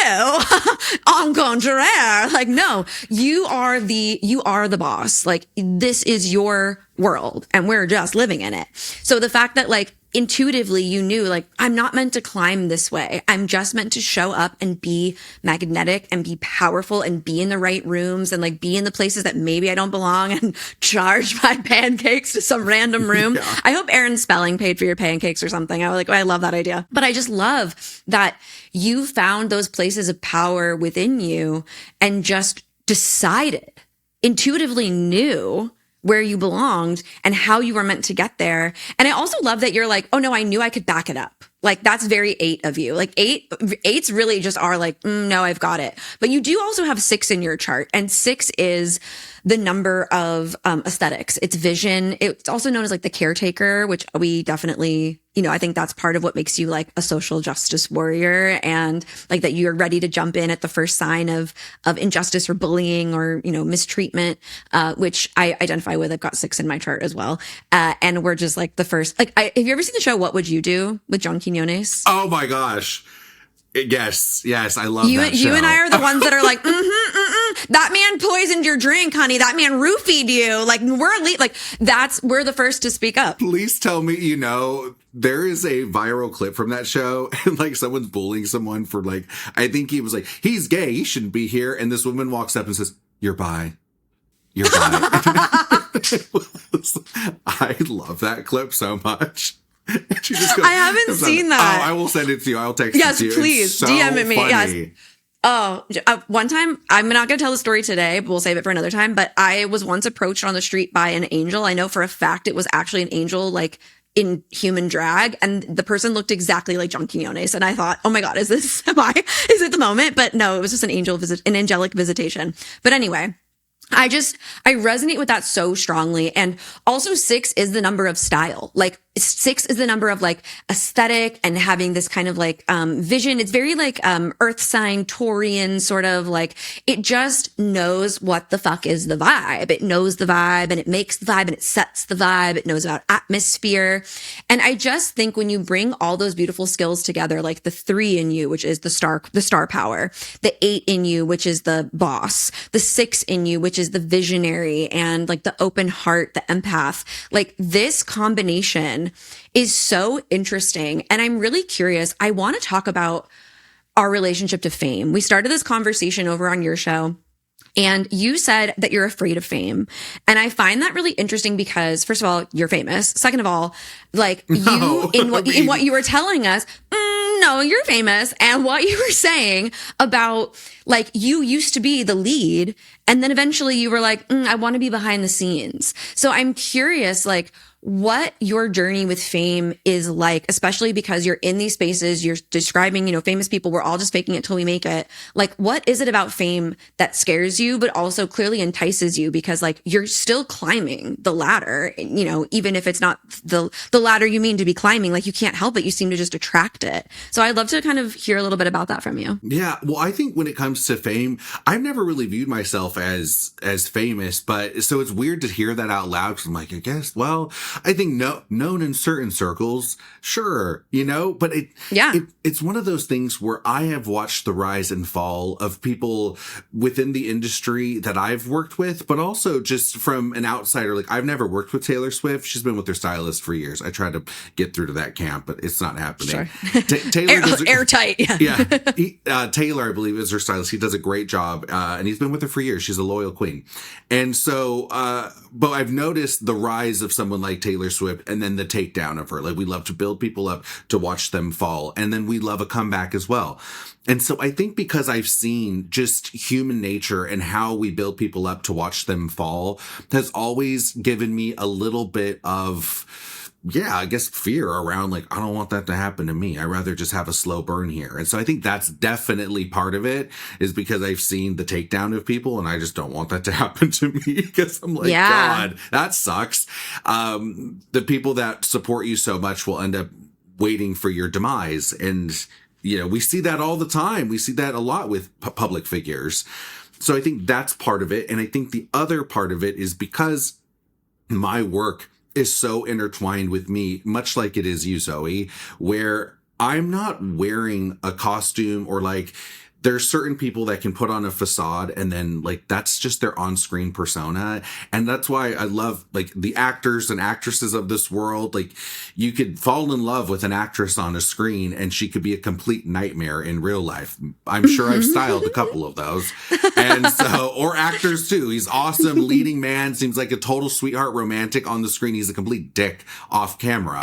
En contraire. Like, no, you are the boss. Like, this is your world and we're just living in it. So the fact that, like, intuitively you knew, like, I'm not meant to climb this way. I'm just meant to show up and be magnetic and be powerful and be in the right rooms and, like, be in the places that maybe I don't belong and charge my pancakes to some random room. Yeah. I hope Aaron Spelling paid for your pancakes or something. I love that idea. But I just love that you found those places of power within you and just decided, intuitively knew where you belonged and how you were meant to get there. And I also love that you're like, oh no, I knew I could back it up. Like, that's very 8 of you. Like, eights really just are like, no, I've got it. But you do also have 6 in your chart, and 6 is the number of aesthetics. It's vision. It's also known as like the caretaker, which we definitely, I think that's part of what makes you like a social justice warrior, and like that you're ready to jump in at the first sign of injustice or bullying or, mistreatment, which I identify with. I've got 6 in my chart as well. And we're just like the first, like, have you ever seen the show What Would You Do with John Quinones? Oh my gosh. Yes, I love that show. You and I are the ones that are like, that man poisoned your drink, honey. That man roofied you. Like we're the first to speak up. Please tell me, there is a viral clip from that show and like someone's bullying someone for like, I think he was like, he's gay, he shouldn't be here. And this woman walks up and says, you're bi. You're bi. I love that clip so much. She just goes, I haven't seen that. Oh, I will send it to you. I'll text Yes, it to you. please. It's so DM it me. funny. Yes. Oh, one time, I'm not going to tell the story today, but we'll save it for another time. But I was once approached on the street by an angel. I know for a fact it was actually an angel, like in human drag. And the person looked exactly like John Quinones. And I thought, oh my God, is it the moment? But no, it was just an angelic visitation. But anyway, I resonate with that so strongly. And also 6 is the number of style. Like 6 is the number of like aesthetic and having this kind of like vision. It's very like earth sign Taurian sort of like, it just knows what the fuck is the vibe. It knows the vibe and it makes the vibe and it sets the vibe. It knows about atmosphere. And I just think when you bring all those beautiful skills together, like the 3 in you, which is the star power, the 8 in you, which is the boss, the 6 in you, which is the visionary and like the open heart, the empath, like this combination is so interesting. And I'm really curious. I want to talk about our relationship to fame. We started this conversation over on your show. And you said that you're afraid of fame. And I find that really interesting because, first of all, you're famous. Second of all, like in what you were telling us, no, you're famous. And what you were saying about like you used to be the lead. And then eventually you were like, I want to be behind the scenes. So I'm curious, like, what your journey with fame is like, especially because you're in these spaces, you're describing, famous people, we're all just faking it till we make it. Like, what is it about fame that scares you, but also clearly entices you? Because like, you're still climbing the ladder, even if it's not the ladder you mean to be climbing, like you can't help it. You seem to just attract it. So I'd love to kind of hear a little bit about that from you. Yeah. Well, I think when it comes to fame, I've never really viewed myself as famous, but so it's weird to hear that out loud. Cause I'm like, I guess, well, I think known in certain circles, sure, but it's one of those things where I have watched the rise and fall of people within the industry that I've worked with, but also just from an outsider. Like I've never worked with Taylor Swift. She's been with her stylist for years. I tried to get through to that camp, but it's not happening. Sure. Taylor airtight. Yeah. Taylor, I believe, is her stylist. He does a great job. And he's been with her for years. She's a loyal queen. And so, but I've noticed the rise of someone like Taylor Swift and then the takedown of her. Like we love to build people up to watch them fall. And then we love a comeback as well. And so I think because I've seen just human nature and how we build people up to watch them fall has always given me a little bit of, I guess fear around like, I don't want that to happen to me. I'd rather just have a slow burn here. And so I think that's definitely part of it is because I've seen the takedown of people and I just don't want that to happen to me because I'm like, God, that sucks. The people that support you so much will end up waiting for your demise. And, we see that all the time. We see that a lot with public figures. So I think that's part of it. And I think the other part of it is because my work is so intertwined with me, much like it is you, Zoey, where I'm not wearing a costume or like there's certain people that can put on a facade and then like that's just their on-screen persona. And that's why I love like the actors and actresses of this world. Like you could fall in love with an actress on a screen and she could be a complete nightmare in real life. I'm sure I've styled a couple of those. And so, or actors too. He's awesome, leading man, seems like a total sweetheart romantic on the screen. He's a complete dick off camera.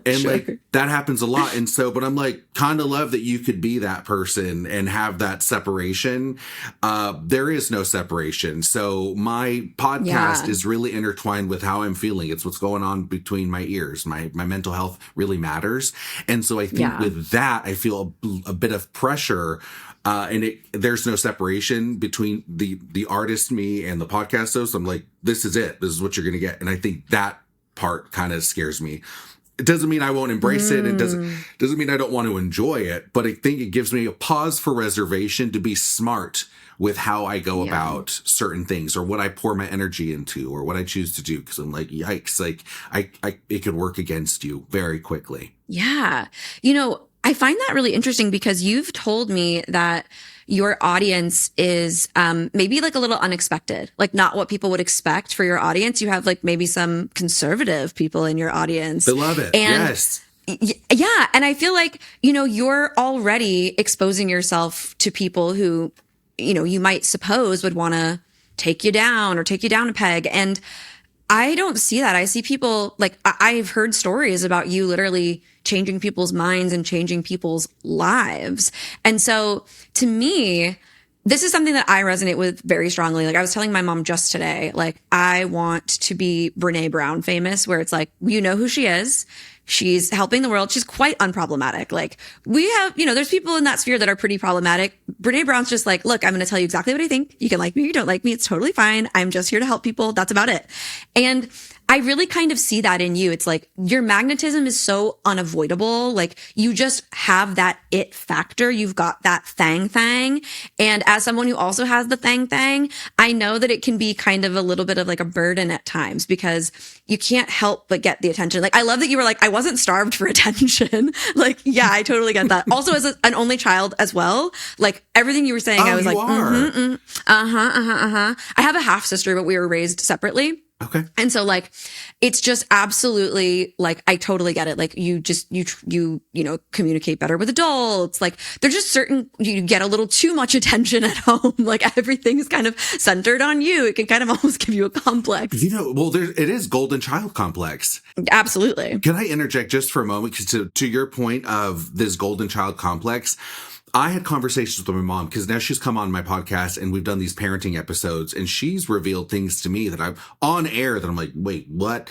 And like that happens a lot. And so, but I'm like kind of love that you could be that person and have that separation. There is no separation. So my podcast is really intertwined with how I'm feeling. It's what's going on between my ears. My mental health really matters. And so I think with that, I feel a bit of pressure. And there's no separation between the artist, me, and the podcast host. I'm like, this is it. This is what you're going to get. And I think that part kind of scares me. It doesn't mean I won't embrace it. It doesn't mean I don't want to enjoy it, but I think it gives me a pause for reservation to be smart with how I go about certain things or what I pour my energy into or what I choose to do. Cause I'm like, yikes, like it could work against you very quickly. Yeah. I find that really interesting because you've told me that your audience is maybe like a little unexpected, like not what people would expect for your audience. You have like maybe some conservative people in your audience. They love it. And yes. Yeah. And I feel like, you're already exposing yourself to people who, you might suppose would want to take you down or take you down a peg. And I don't see that. I see people like I've heard stories about you literally changing people's minds and changing people's lives. And so to me, this is something that I resonate with very strongly. Like I was telling my mom just today, like I want to be Brene Brown famous, where it's like, you know who she is. She's helping the world. She's quite unproblematic. Like we have, there's people in that sphere that are pretty problematic. Brene Brown's just like, look, I'm going to tell you exactly what I think. You can like me, you don't like me. It's totally fine. I'm just here to help people. That's about it. And I really kind of see that in you. It's like your magnetism is so unavoidable. Like you just have that it factor. You've got that thang. And as someone who also has the thang, I know that it can be kind of a little bit of like a burden at times because you can't help but get the attention. Like I love that you were like, I wasn't starved for attention. Like, yeah, I totally get that. Also as an only child as well, like everything you were saying, I was like, I have a half sister, but we were raised separately. Okay. And so like, it's just absolutely like, I totally get it. Like you communicate better with adults. Like there's just you get a little too much attention at home. Like everything is kind of centered on you. It can kind of almost give you a complex. It is golden child complex. Absolutely. Can I interject just for a moment? Because to your point of this golden child complex, I had conversations with my mom because now she's come on my podcast and we've done these parenting episodes and she's revealed things to me that I'm on air that I'm like, wait, what?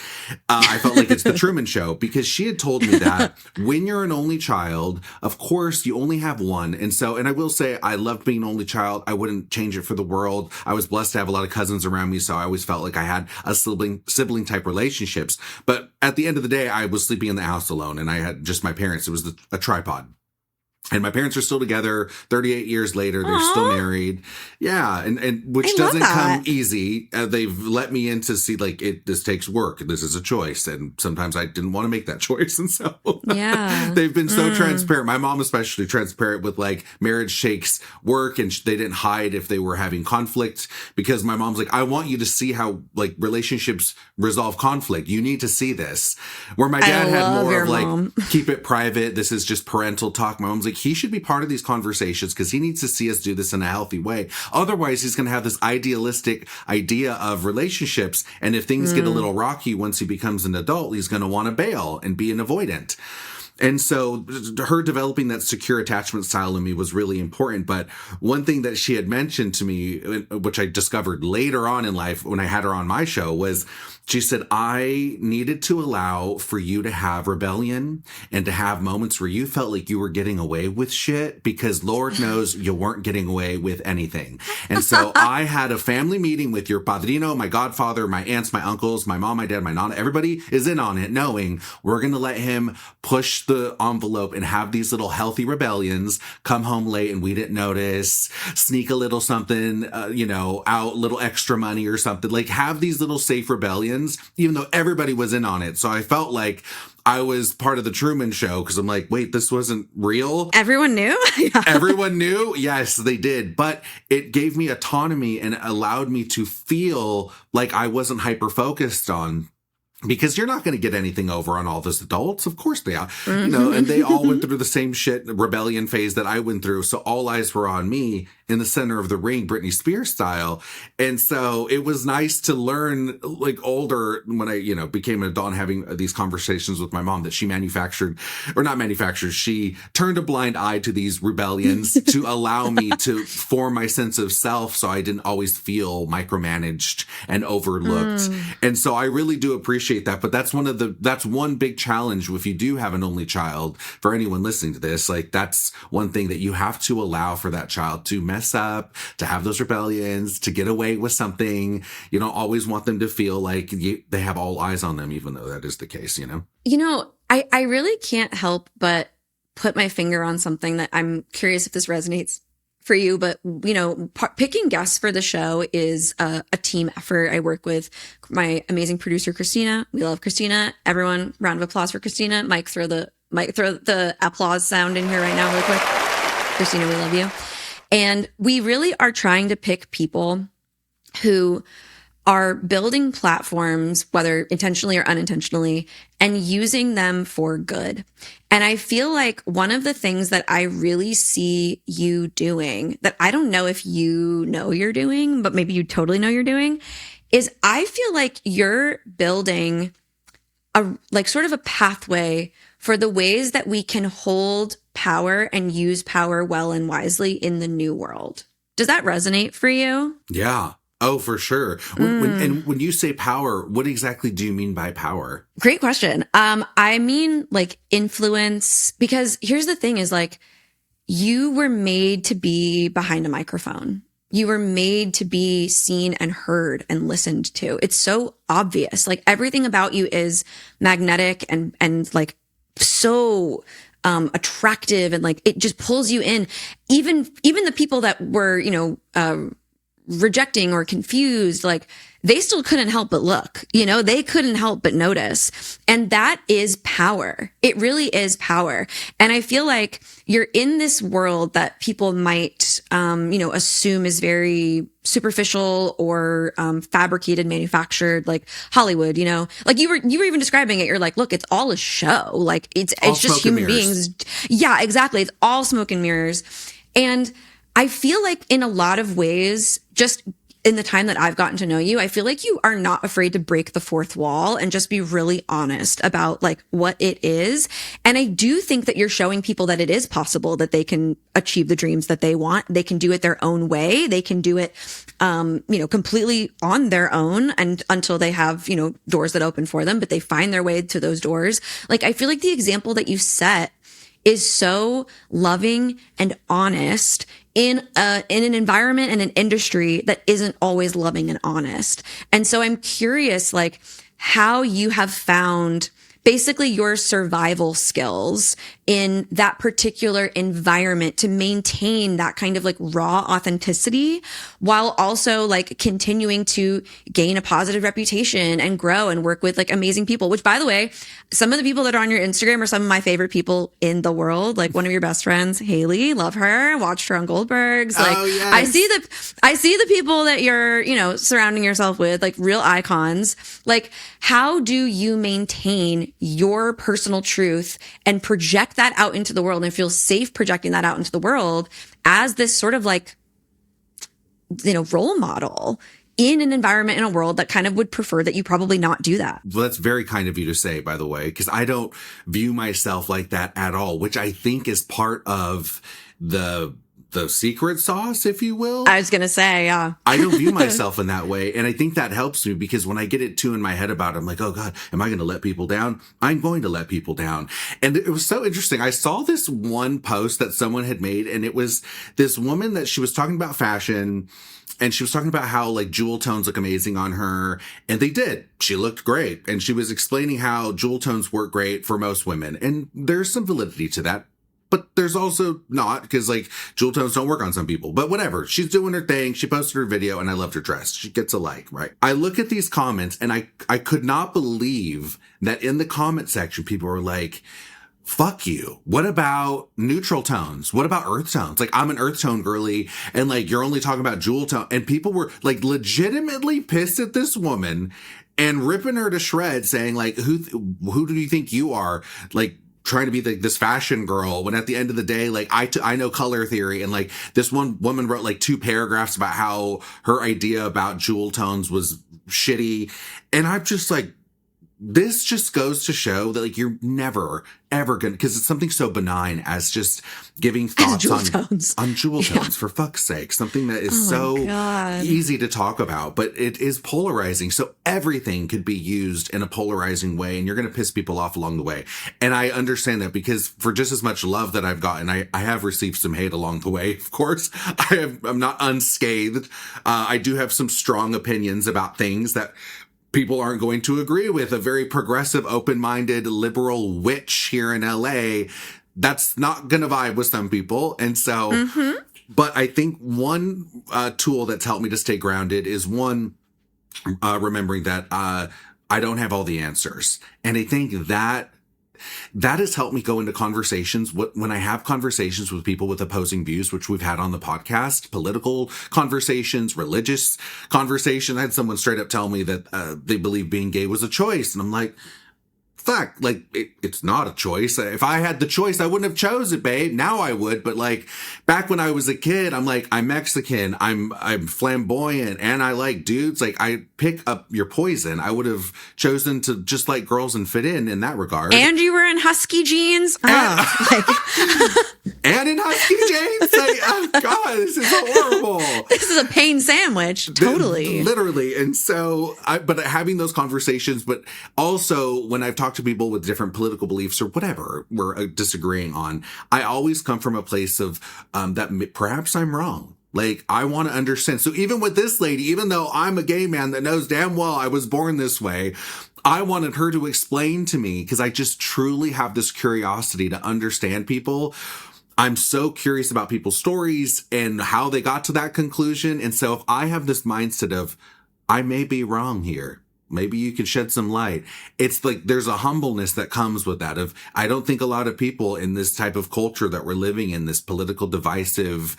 I felt like it's the Truman Show because she had told me that when you're an only child, of course, you only have one. And I will say I loved being an only child. I wouldn't change it for the world. I was blessed to have a lot of cousins around me. So I always felt like I had a sibling type relationships. But at the end of the day, I was sleeping in the house alone and I had just my parents. It was a tripod. And my parents are still together 38 years later. They're still married. Yeah. And which doesn't come easy. They've let me in to see like this takes work. This is a choice. And sometimes I didn't want to make that choice. And so they've been so transparent. My mom, especially transparent with like marriage shakes work. And they didn't hide if they were having conflict because my mom's like, I want you to see how like relationships resolve conflict. You need to see this. Where my dad had more of like, keep it private. This is just parental talk. My mom's like, he should be part of these conversations because he needs to see us do this in a healthy way. Otherwise, he's going to have this idealistic idea of relationships. And if things get a little rocky once he becomes an adult, he's going to want to bail and be an avoidant. And so her developing that secure attachment style in me was really important. But one thing that she had mentioned to me, which I discovered later on in life when I had her on my show, was she said, I needed to allow for you to have rebellion and to have moments where you felt like you were getting away with shit because Lord knows you weren't getting away with anything. And so I had a family meeting with your padrino, my godfather, my aunts, my uncles, my mom, my dad, my nana. Everybody is in on it, knowing we're going to let him push the envelope and have these little healthy rebellions, come home late and we didn't notice, sneak a little something, out, little extra money or something, like have these little safe rebellions, even though everybody was in on it. So I felt like I was part of the Truman Show because I'm like, wait, this wasn't real. Everyone knew? Everyone knew? Yes, they did. But it gave me autonomy and allowed me to feel like I wasn't hyper-focused on. Because you're not going to get anything over on all those adults. Of course they are. And they all went through the same shit, rebellion phase that I went through. So all eyes were on me in the center of the ring, Britney Spears style. And so it was nice to learn like older when I, became an adult having these conversations with my mom that she she turned a blind eye to these rebellions to allow me to form my sense of self. So I didn't always feel micromanaged and overlooked. And so I really do appreciate that. But that's one big challenge if you do have an only child. For anyone listening to this, like that's one thing that you have to allow for that child to mess up, to have those rebellions, to get away with something. You don't always want them to feel like they have all eyes on them, even though that is the case, I really can't help but put my finger on something that I'm curious if this resonates for you, but picking guests for the show is a team effort. I work with my amazing producer, Christina. We love Christina. Everyone, round of applause for Christina. Mike, throw the throw the applause sound in here right now real quick. Christina, we love you. And we really are trying to pick people who are building platforms, whether intentionally or unintentionally, and using them for good. And I feel like one of the things that I really see you doing that I don't know if you know you're doing, but maybe you totally know you're doing, is I feel like you're building sort of a pathway for the ways that we can hold power and use power well and wisely in the new world. Does that resonate for you? Yeah. Oh, for sure. When you say power, what exactly do you mean by power? Great question. I mean like influence, because here's the thing is like, you were made to be behind a microphone. You were made to be seen and heard and listened to. It's so obvious. Like everything about you is magnetic and like so attractive, and like it just pulls you in. Even the people that were, rejecting or confused, like they still couldn't help but look, they couldn't help but notice. And that is power. It really is power. And I feel like you're in this world that people might, assume is very superficial or, fabricated, manufactured, like Hollywood, like you were even describing it. You're like, look, it's all a show. Like it's just human beings. Yeah, exactly. It's all smoke and mirrors. And I feel like in a lot of ways, just in the time that I've gotten to know you, I feel like you are not afraid to break the fourth wall and just be really honest about like what it is. And I do think that you're showing people that it is possible that they can achieve the dreams that they want. They can do it their own way. They can do it, completely on their own and until they have, doors that open for them, but they find their way to those doors. Like, I feel like the example that you set is so loving and honest in an environment and an industry that isn't always loving and honest. And so I'm curious, like, how you have found basically your survival skills in that particular environment to maintain that kind of like raw authenticity while also like continuing to gain a positive reputation and grow and work with like amazing people, which by the way, some of the people that are on your Instagram are some of my favorite people in the world. Like one of your best friends, Haley, love her. Watched her on Goldberg's. Like yes. I see the people that you're, surrounding yourself with, like real icons. Like, how do you maintain your personal truth and project that out into the world and feel safe projecting that out into the world as this sort of like, role model in an environment, in a world that kind of would prefer that you probably not do that? Well, that's very kind of you to say, by the way, because I don't view myself like that at all, which I think is part of the secret sauce, if you will. I was going to say, yeah. I don't view myself in that way. And I think that helps me because when I get it too in my head about it, I'm like, oh God, am I going to let people down? I'm going to let people down. And it was so interesting. I saw this one post that someone had made, and it was this woman that she was talking about fashion. And she was talking about how like jewel tones look amazing on her. And they did. She looked great. And she was explaining how jewel tones work great for most women. And there's some validity to that. But there's also not, because like jewel tones don't work on some people. But whatever. She's doing her thing. She posted her video and I loved her dress. She gets a like, right? I look at these comments and I could not believe that in the comment section, people were like, fuck you. What about neutral tones? What about earth tones? Like, I'm an earth tone girly and like, you're only talking about jewel tone. And people were like legitimately pissed at this woman and ripping her to shreds, saying like, who do you think you are? Like, trying to be this fashion girl, when at the end of the day, like I know color theory, and like this one woman wrote like 2 paragraphs about how her idea about jewel tones was shitty. And I'm just like, this just goes to show that like you're never ever gonna, because it's something so benign as just giving thoughts on jewel tones, for fuck's sake, something that is so easy to talk about, but it is polarizing. So everything could be used in a polarizing way, and you're gonna piss people off along the way. And I understand that, because for just as much love that I've gotten, I have received some hate along the way. Of course, I'm not unscathed. I do have some strong opinions about things that people aren't going to agree with. A very progressive, open-minded, liberal witch here in LA, that's not going to vibe with some people. And so, but I think one tool that's helped me to stay grounded is remembering that I don't have all the answers. And I think that that has helped me go into conversations. When I have conversations with people with opposing views, which we've had on the podcast, political conversations, religious conversation. I had someone straight up tell me that they believe being gay was a choice. And I'm like, fuck, like it's not a choice. If I had the choice, I wouldn't have chose it, babe. Now I would. But like back when I was a kid, I'm like, I'm Mexican, I'm flamboyant, and I like dudes. Like I pick up your poison. I would have chosen to just like girls and fit in that regard. And you were in husky jeans. And in husky jeans. Like, oh God, this is horrible. This is a pain sandwich. Totally. Literally. And so, but having those conversations, but also when I've talked to people with different political beliefs or whatever we're disagreeing on, I always come from a place of that perhaps I'm wrong. Like, I want to understand. So even with this lady, even though I'm a gay man that knows damn well I was born this way, I wanted her to explain to me, because I just truly have this curiosity to understand people. I'm so curious about people's stories and how they got to that conclusion. And so if I have this mindset of, I may be wrong here, maybe you can shed some light. It's like there's a humbleness that comes with that. I don't think a lot of people in this type of culture that we're living in, this political divisive,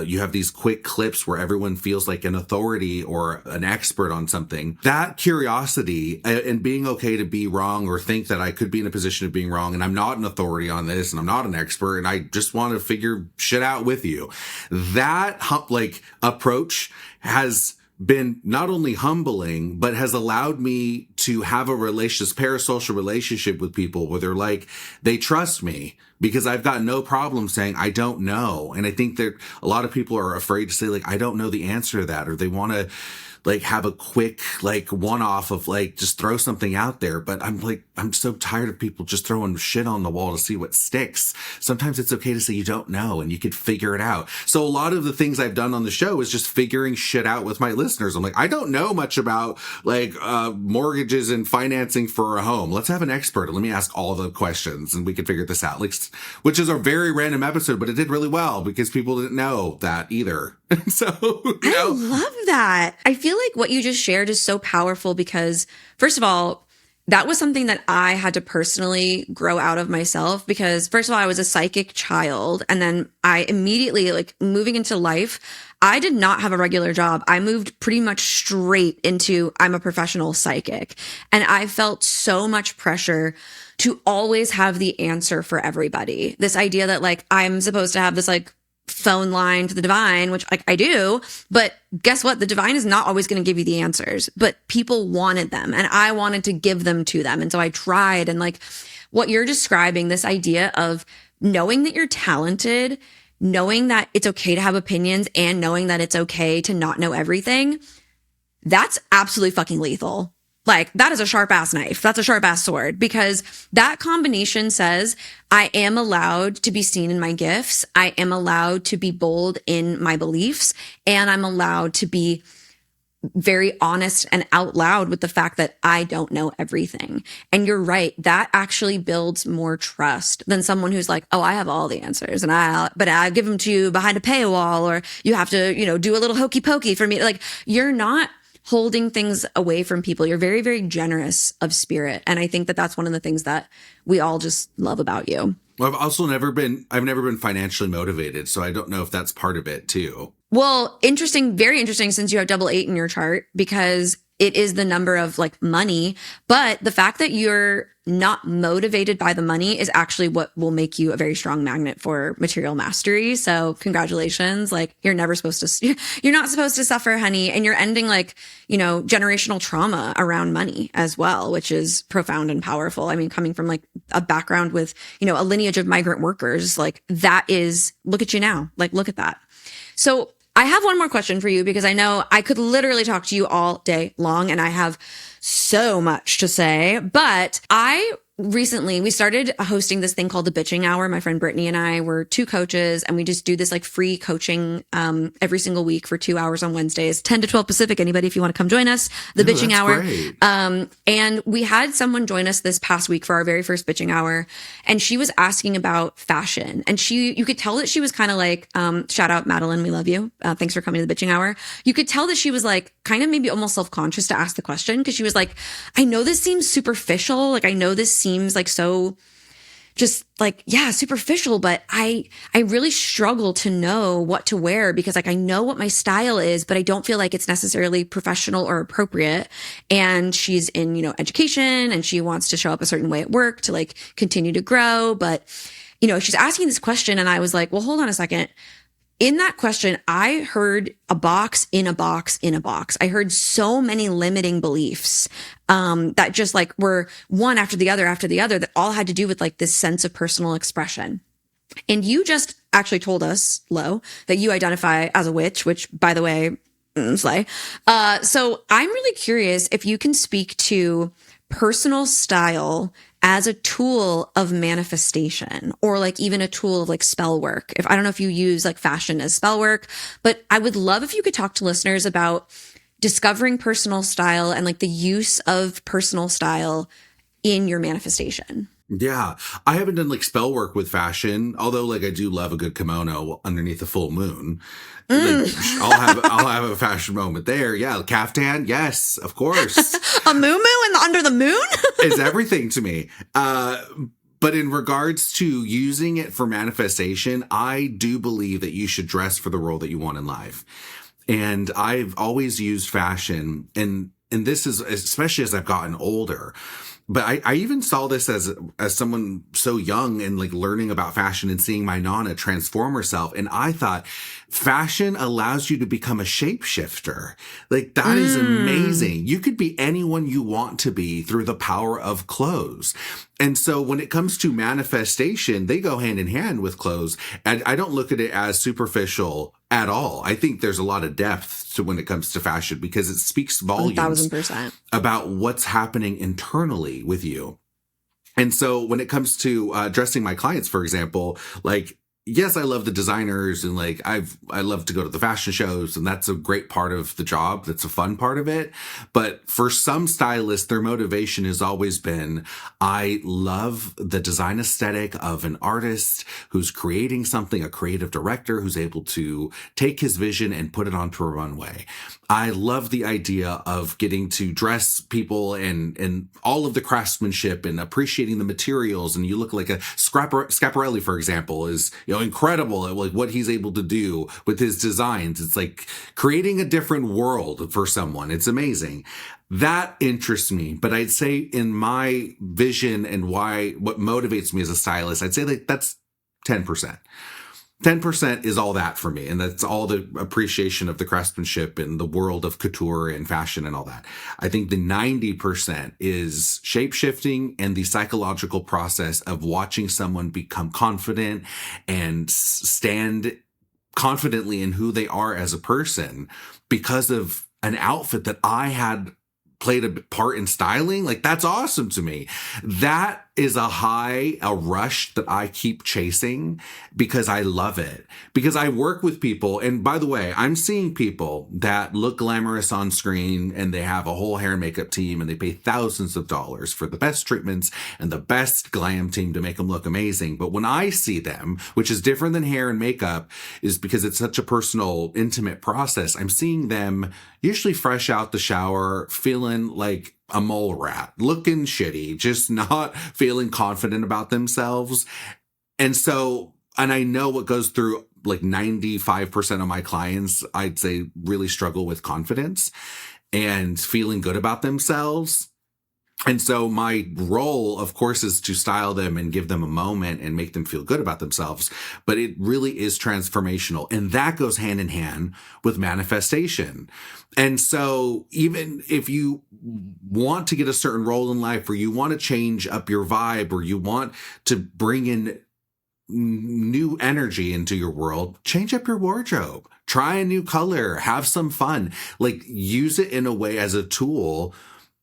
you have these quick clips where everyone feels like an authority or an expert on something. That curiosity and being okay to be wrong or think that I could be in a position of being wrong and I'm not an authority on this and I'm not an expert and I just want to figure shit out with you. That like approach has been not only humbling, but has allowed me to have a parasocial relationship with people where they're like, they trust me because I've got no problem saying, I don't know. And I think that a lot of people are afraid to say like, I don't know the answer to that, or they want to like have a quick, like one-off of like, just throw something out there. But I'm like, I'm so tired of people just throwing shit on the wall to see what sticks. Sometimes it's okay to say you don't know and you could figure it out. So a lot of the things I've done on the show is just figuring shit out with my listeners. I'm like, I don't know much about like, mortgages and financing for a home. Let's have an expert. Let me ask all the questions and we can figure this out. Like, which is a very random episode, but it did really well because people didn't know that either. So, you know. I love that. I feel like what you just shared is so powerful because, first of all, that was something that I had to personally grow out of myself because, first of all, I was a psychic child. And then I immediately, like moving into life, I did not have a regular job. I moved pretty much straight into I'm a professional psychic. And I felt so much pressure to always have the answer for everybody. This idea that like I'm supposed to have this like phone line to the divine, which like I do, but guess what? The divine is not always going to give you the answers, but people wanted them and I wanted to give them to them. And so I tried. And like what you're describing, this idea of knowing that you're talented, knowing that it's okay to have opinions and knowing that it's okay to not know everything, that's absolutely fucking lethal. Like that is a sharp ass knife. That's a sharp ass sword because that combination says I am allowed to be seen in my gifts. I am allowed to be bold in my beliefs and I'm allowed to be very honest and out loud with the fact that I don't know everything. And you're right. That actually builds more trust than someone who's like, oh, I have all the answers but I give them to you behind a paywall or you have to, do a little hokey pokey for me. Like you're not holding things away from people. You're very, very generous of spirit. And I think that that's one of the things that we all just love about you. Well, I've never been financially motivated. So I don't know if that's part of it too. Well, interesting, very interesting since you have 88 in your chart because it is the number of like money, but the fact that you're not motivated by the money is actually what will make you a very strong magnet for material mastery. So congratulations. Like you're not supposed to suffer, honey. And you're ending like, generational trauma around money as well, which is profound and powerful. I mean, coming from like a background with, a lineage of migrant workers, like that is, look at you now, like look at that. So I have one more question for you because I know I could literally talk to you all day long and I have so much to say, but we started hosting this thing called the Bitching Hour. My friend Brittany and I were two coaches and we just do this like free coaching every single week for 2 hours on Wednesdays, 10 to 12 Pacific. Anybody, if you want to come join us, the Bitching Hour. Great. And we had someone join us this past week for our very first Bitching Hour. And she was asking about fashion. And you could tell that she was kind of like, shout out Madeline, we love you. Thanks for coming to the Bitching Hour. You could tell that she was like kind of maybe almost self-conscious to ask the question because she was like, I know this seems superficial. Like I know this seems like so just like, yeah, superficial, but I really struggle to know what to wear because like I know what my style is, but I don't feel like it's necessarily professional or appropriate. And she's in, education and she wants to show up a certain way at work to like continue to grow. But, she's asking this question and I was like, well, hold on a second. In that question, I heard a box in a box in a box. I heard so many limiting beliefs that just like were one after the other that all had to do with like this sense of personal expression. And you just actually told us, Lo, that you identify as a witch, which by the way, slay. So I'm really curious if you can speak to personal style as a tool of manifestation or like even a tool of like spell work. If I don't know if you use like fashion as spell work, but I would love if you could talk to listeners about discovering personal style and like the use of personal style in your manifestation. Yeah. I haven't done like spell work with fashion, although like I do love a good kimono underneath the full moon. Like, I'll have a fashion moment there. Yeah. Caftan. Yes, of course. A moo and under the moon is everything to me. But in regards to using it for manifestation, I do believe that you should dress for the role that you want in life. And I've always used fashion and this is especially as I've gotten older. But I even saw this as someone so young and like learning about fashion and seeing my Nana transform herself. And I thought fashion allows you to become a shapeshifter. Like that is amazing. You could be anyone you want to be through the power of clothes. And so when it comes to manifestation, they go hand in hand with clothes. And I don't look at it as superficial at all. I think there's a lot of depth to when it comes to fashion because it speaks volumes 1,000% about what's happening internally with you. And so when it comes to dressing my clients, for example, like, yes, I love the designers and like I love to go to the fashion shows and that's a great part of the job. That's a fun part of it. But for some stylists, their motivation has always been, I love the design aesthetic of an artist who's creating something, a creative director who's able to take his vision and put it onto a runway. I love the idea of getting to dress people and all of the craftsmanship and appreciating the materials. And you look like a Schiaparelli, for example, is, incredible at like what he's able to do with his designs. It's like creating a different world for someone. It's amazing. That interests me. But I'd say in my vision and what motivates me as a stylist, I'd say like that's 10%. 10% is all that for me. And that's all the appreciation of the craftsmanship and the world of couture and fashion and all that. I think the 90% is shape-shifting and the psychological process of watching someone become confident and stand confidently in who they are as a person because of an outfit that I had played a part in styling. Like that's awesome to me. That is a rush that I keep chasing because I love it. Because I work with people. And by the way, I'm seeing people that look glamorous on screen and they have a whole hair and makeup team and they pay thousands of dollars for the best treatments and the best glam team to make them look amazing. But when I see them, which is different than hair and makeup, is because it's such a personal, intimate process. I'm seeing them usually fresh out the shower, feeling like a mole rat, looking shitty, just not feeling confident about themselves. And I know what goes through like 95% of my clients, I'd say really struggle with confidence and feeling good about themselves. And so my role, of course, is to style them and give them a moment and make them feel good about themselves. But it really is transformational. And that goes hand in hand with manifestation. And so even if you want to get a certain role in life or you want to change up your vibe or you want to bring in new energy into your world, change up your wardrobe, try a new color, have some fun, like use it in a way as a tool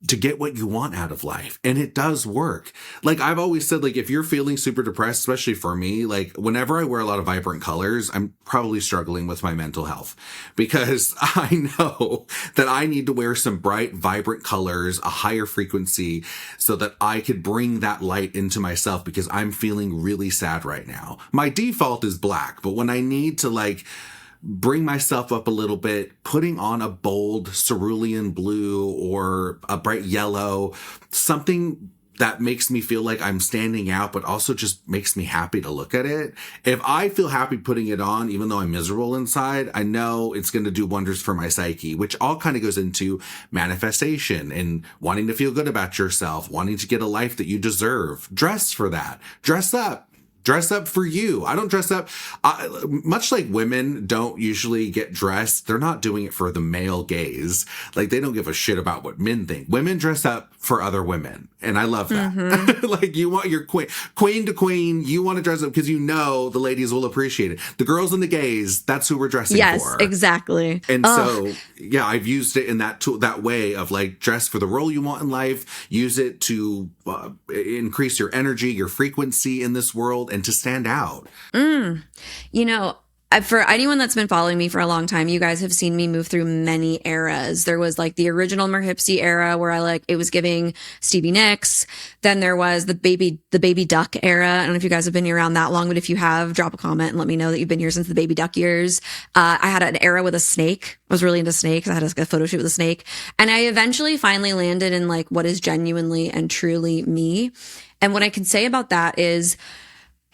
to get what you want out of life. And it does work. Like I've always said, like if you're feeling super depressed, especially for me, like whenever I wear a lot of vibrant colors, I'm probably struggling with my mental health because I know that I need to wear some bright, vibrant colors, a higher frequency so that I could bring that light into myself because I'm feeling really sad right now. My default is black, but when I need to like bring myself up a little bit, putting on a bold cerulean blue or a bright yellow, something that makes me feel like I'm standing out, but also just makes me happy to look at it. If I feel happy putting it on, even though I'm miserable inside, I know it's going to do wonders for my psyche, which all kind of goes into manifestation and wanting to feel good about yourself, wanting to get a life that you deserve. Dress for that. Dress up. Dress up for you. I don't dress up. Much like women don't usually get dressed, they're not doing it for the male gaze. Like, they don't give a shit about what men think. Women dress up for other women. And I love that. Mm-hmm. Like, you want your queen to queen, you want to dress up because you know the ladies will appreciate it. The girls and the gays, that's who we're dressing for. Yes, exactly. And so, yeah, I've used it in that way of like, dress for the role you want in life, use it to increase your energy, your frequency in this world, and to stand out. You know, for anyone that's been following me for a long time, you guys have seen me move through many eras. There was like the original Merhipsy era where it was giving Stevie Nicks. Then there was the baby duck era. I don't know if you guys have been here around that long, but if you have, drop a comment and let me know that you've been here since the baby duck years. I had an era with a snake. I was really into snakes. I had a photo shoot with a snake. And I eventually finally landed in like what is genuinely and truly me. And what I can say about that is,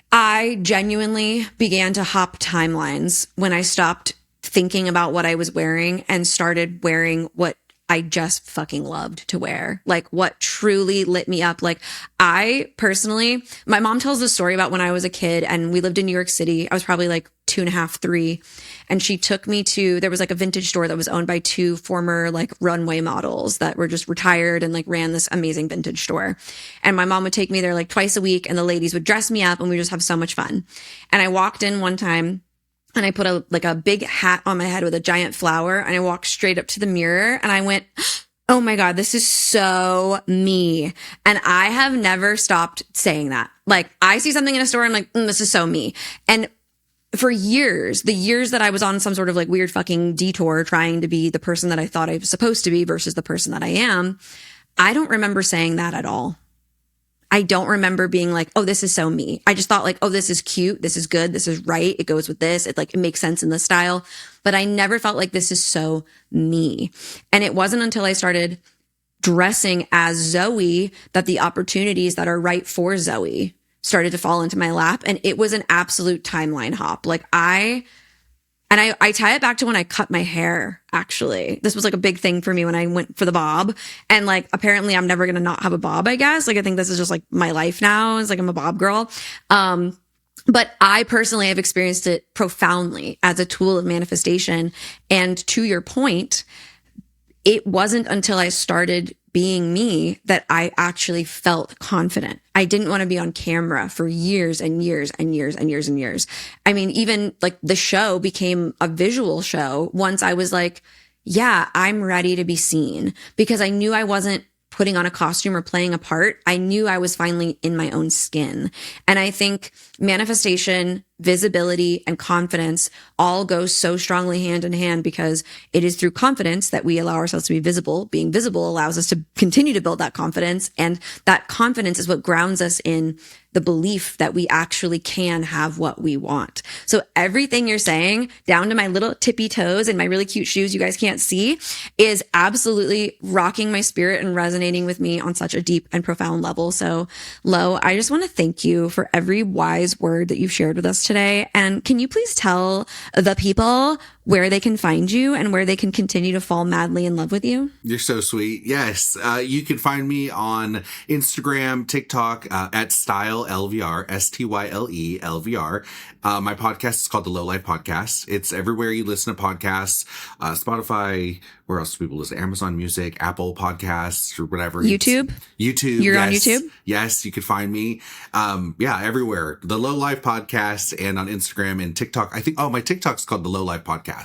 I genuinely began to hop timelines when I stopped thinking about what I was wearing and started wearing what I just fucking loved to wear. Like, what truly lit me up. Like, I personally, my mom tells this story about when I was a kid and we lived in New York City. I was probably like 2.5, 3. And she took me to, there was like a vintage store that was owned by 2 former like runway models that were just retired and like ran this amazing vintage store. And my mom would take me there like twice a week and the ladies would dress me up and we just have so much fun. And I walked in one time and I put a big hat on my head with a giant flower and I walked straight up to the mirror and I went, oh my God, this is so me. And I have never stopped saying that. Like, I see something in a store, I'm like, this is so me. And for years, the years that I was on some sort of like weird fucking detour trying to be the person that I thought I was supposed to be versus the person that I am, I don't remember saying that at all. I don't remember being like, oh, this is so me. I just thought like, oh, this is cute. This is good. This is right. It goes with this. It makes sense in this style. But I never felt like this is so me. And it wasn't until I started dressing as Zoey that the opportunities that are right for Zoey started to fall into my lap. And it was an absolute timeline hop. Like I tie it back to when I cut my hair, actually. This was like a big thing for me when I went for the bob. And like, apparently I'm never going to not have a bob, I guess. Like, I think this is just like my life now. It's like, I'm a bob girl. But I personally have experienced it profoundly as a tool of manifestation. And to your point, it wasn't until I started being me that I actually felt confident. I didn't want to be on camera for years and years and years and years and years. I mean, even like the show became a visual show once I was like, yeah, I'm ready to be seen, because I knew I wasn't putting on a costume or playing a part. I knew I was finally in my own skin. And I think manifestation, visibility, and confidence all go so strongly hand in hand, because it is through confidence that we allow ourselves to be visible. Being visible allows us to continue to build that confidence. And that confidence is what grounds us in the belief that we actually can have what we want. So everything you're saying, down to my little tippy toes and my really cute shoes you guys can't see, is absolutely rocking my spirit and resonating with me on such a deep and profound level. So Lo, I just want to thank you for every wise word that you've shared with us today. And can you please tell the people where they can find you and where they can continue to fall madly in love with you? You're so sweet. Yes. You can find me on Instagram, TikTok, at Style LVR, STYLE LVR. My podcast is called the Lo Life Podcast. It's everywhere you listen to podcasts, Spotify, where else do people listen? Amazon Music, Apple Podcasts, or whatever. YouTube? YouTube. You're yes. on YouTube? Yes, you can find me. Yeah, everywhere. The Lo Life Podcast, and on Instagram and TikTok. I think, my TikTok's called the Lo Life Podcast.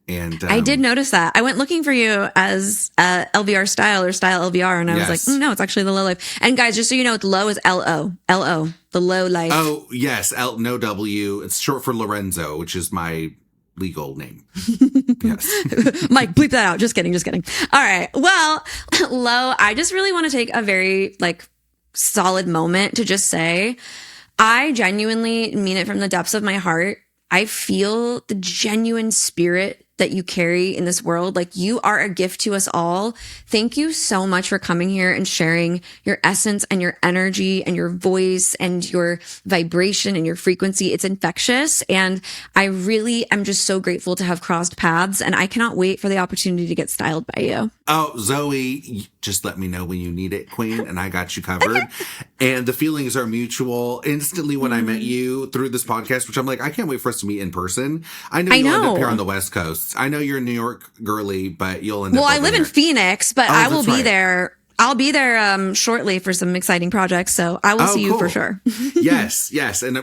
And I did notice that. I went looking for you as LVR Style or Style LVR, and I was like, no, it's actually the Lo Life. And guys, just so you know, it's Lo is L-O, the Lo Life. Oh, yes, no W. It's short for Lorenzo, which is my legal name. Yes. Mike, bleep that out. Just kidding. All right. Well, Lo, I just really want to take a very solid moment to just say, I genuinely mean it from the depths of my heart. I feel the genuine spirit that you carry in this world. Like, you are a gift to us all. Thank you so much for coming here and sharing your essence and your energy and your voice and your vibration and your frequency. It's infectious. And I really am just so grateful to have crossed paths, and I cannot wait for the opportunity to get styled by you. Oh, Zoey, just let me know when you need it, Queen, and I got you covered. And the feelings are mutual. Instantly when I met you through this podcast, which I'm like, I can't wait for us to meet in person. I know you'll end up here on the West Coast. I know you're a New York girly, but you'll end up. Well, I live in Phoenix, but I will be there. I'll be there shortly for some exciting projects, so I will see you for sure. Yes.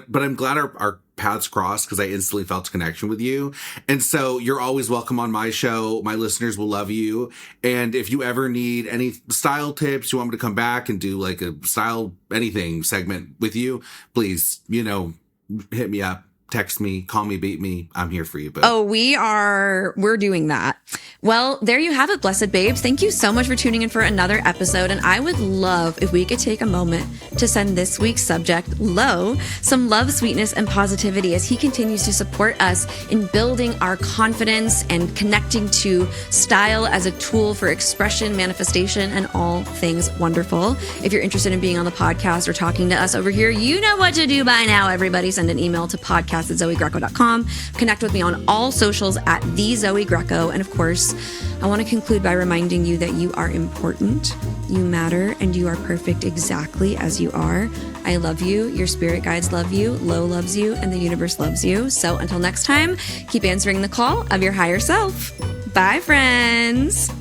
But I'm glad our paths crossed because I instantly felt a connection with you. And so you're always welcome on my show. My listeners will love you. And if you ever need any style tips, you want me to come back and do like a style anything segment with you, please, hit me up. Text me, call me, beat me. I'm here for you, boo. Oh, we're doing that. Well, there you have it, blessed babes. Thank you so much for tuning in for another episode. And I would love if we could take a moment to send this week's subject, Lo, some love, sweetness, and positivity as he continues to support us in building our confidence and connecting to style as a tool for expression, manifestation, and all things wonderful. If you're interested in being on the podcast or talking to us over here, you know what to do by now, everybody. Send an email to podcast@zoegreco.com. Connect with me on all socials at the Zoey Greco. And of course, I want to conclude by reminding you that you are important, you matter, and you are perfect exactly as you are. I love you, your spirit guides love you, Lo loves you, and the universe loves you. So until next time, keep answering the call of your higher self. Bye, friends.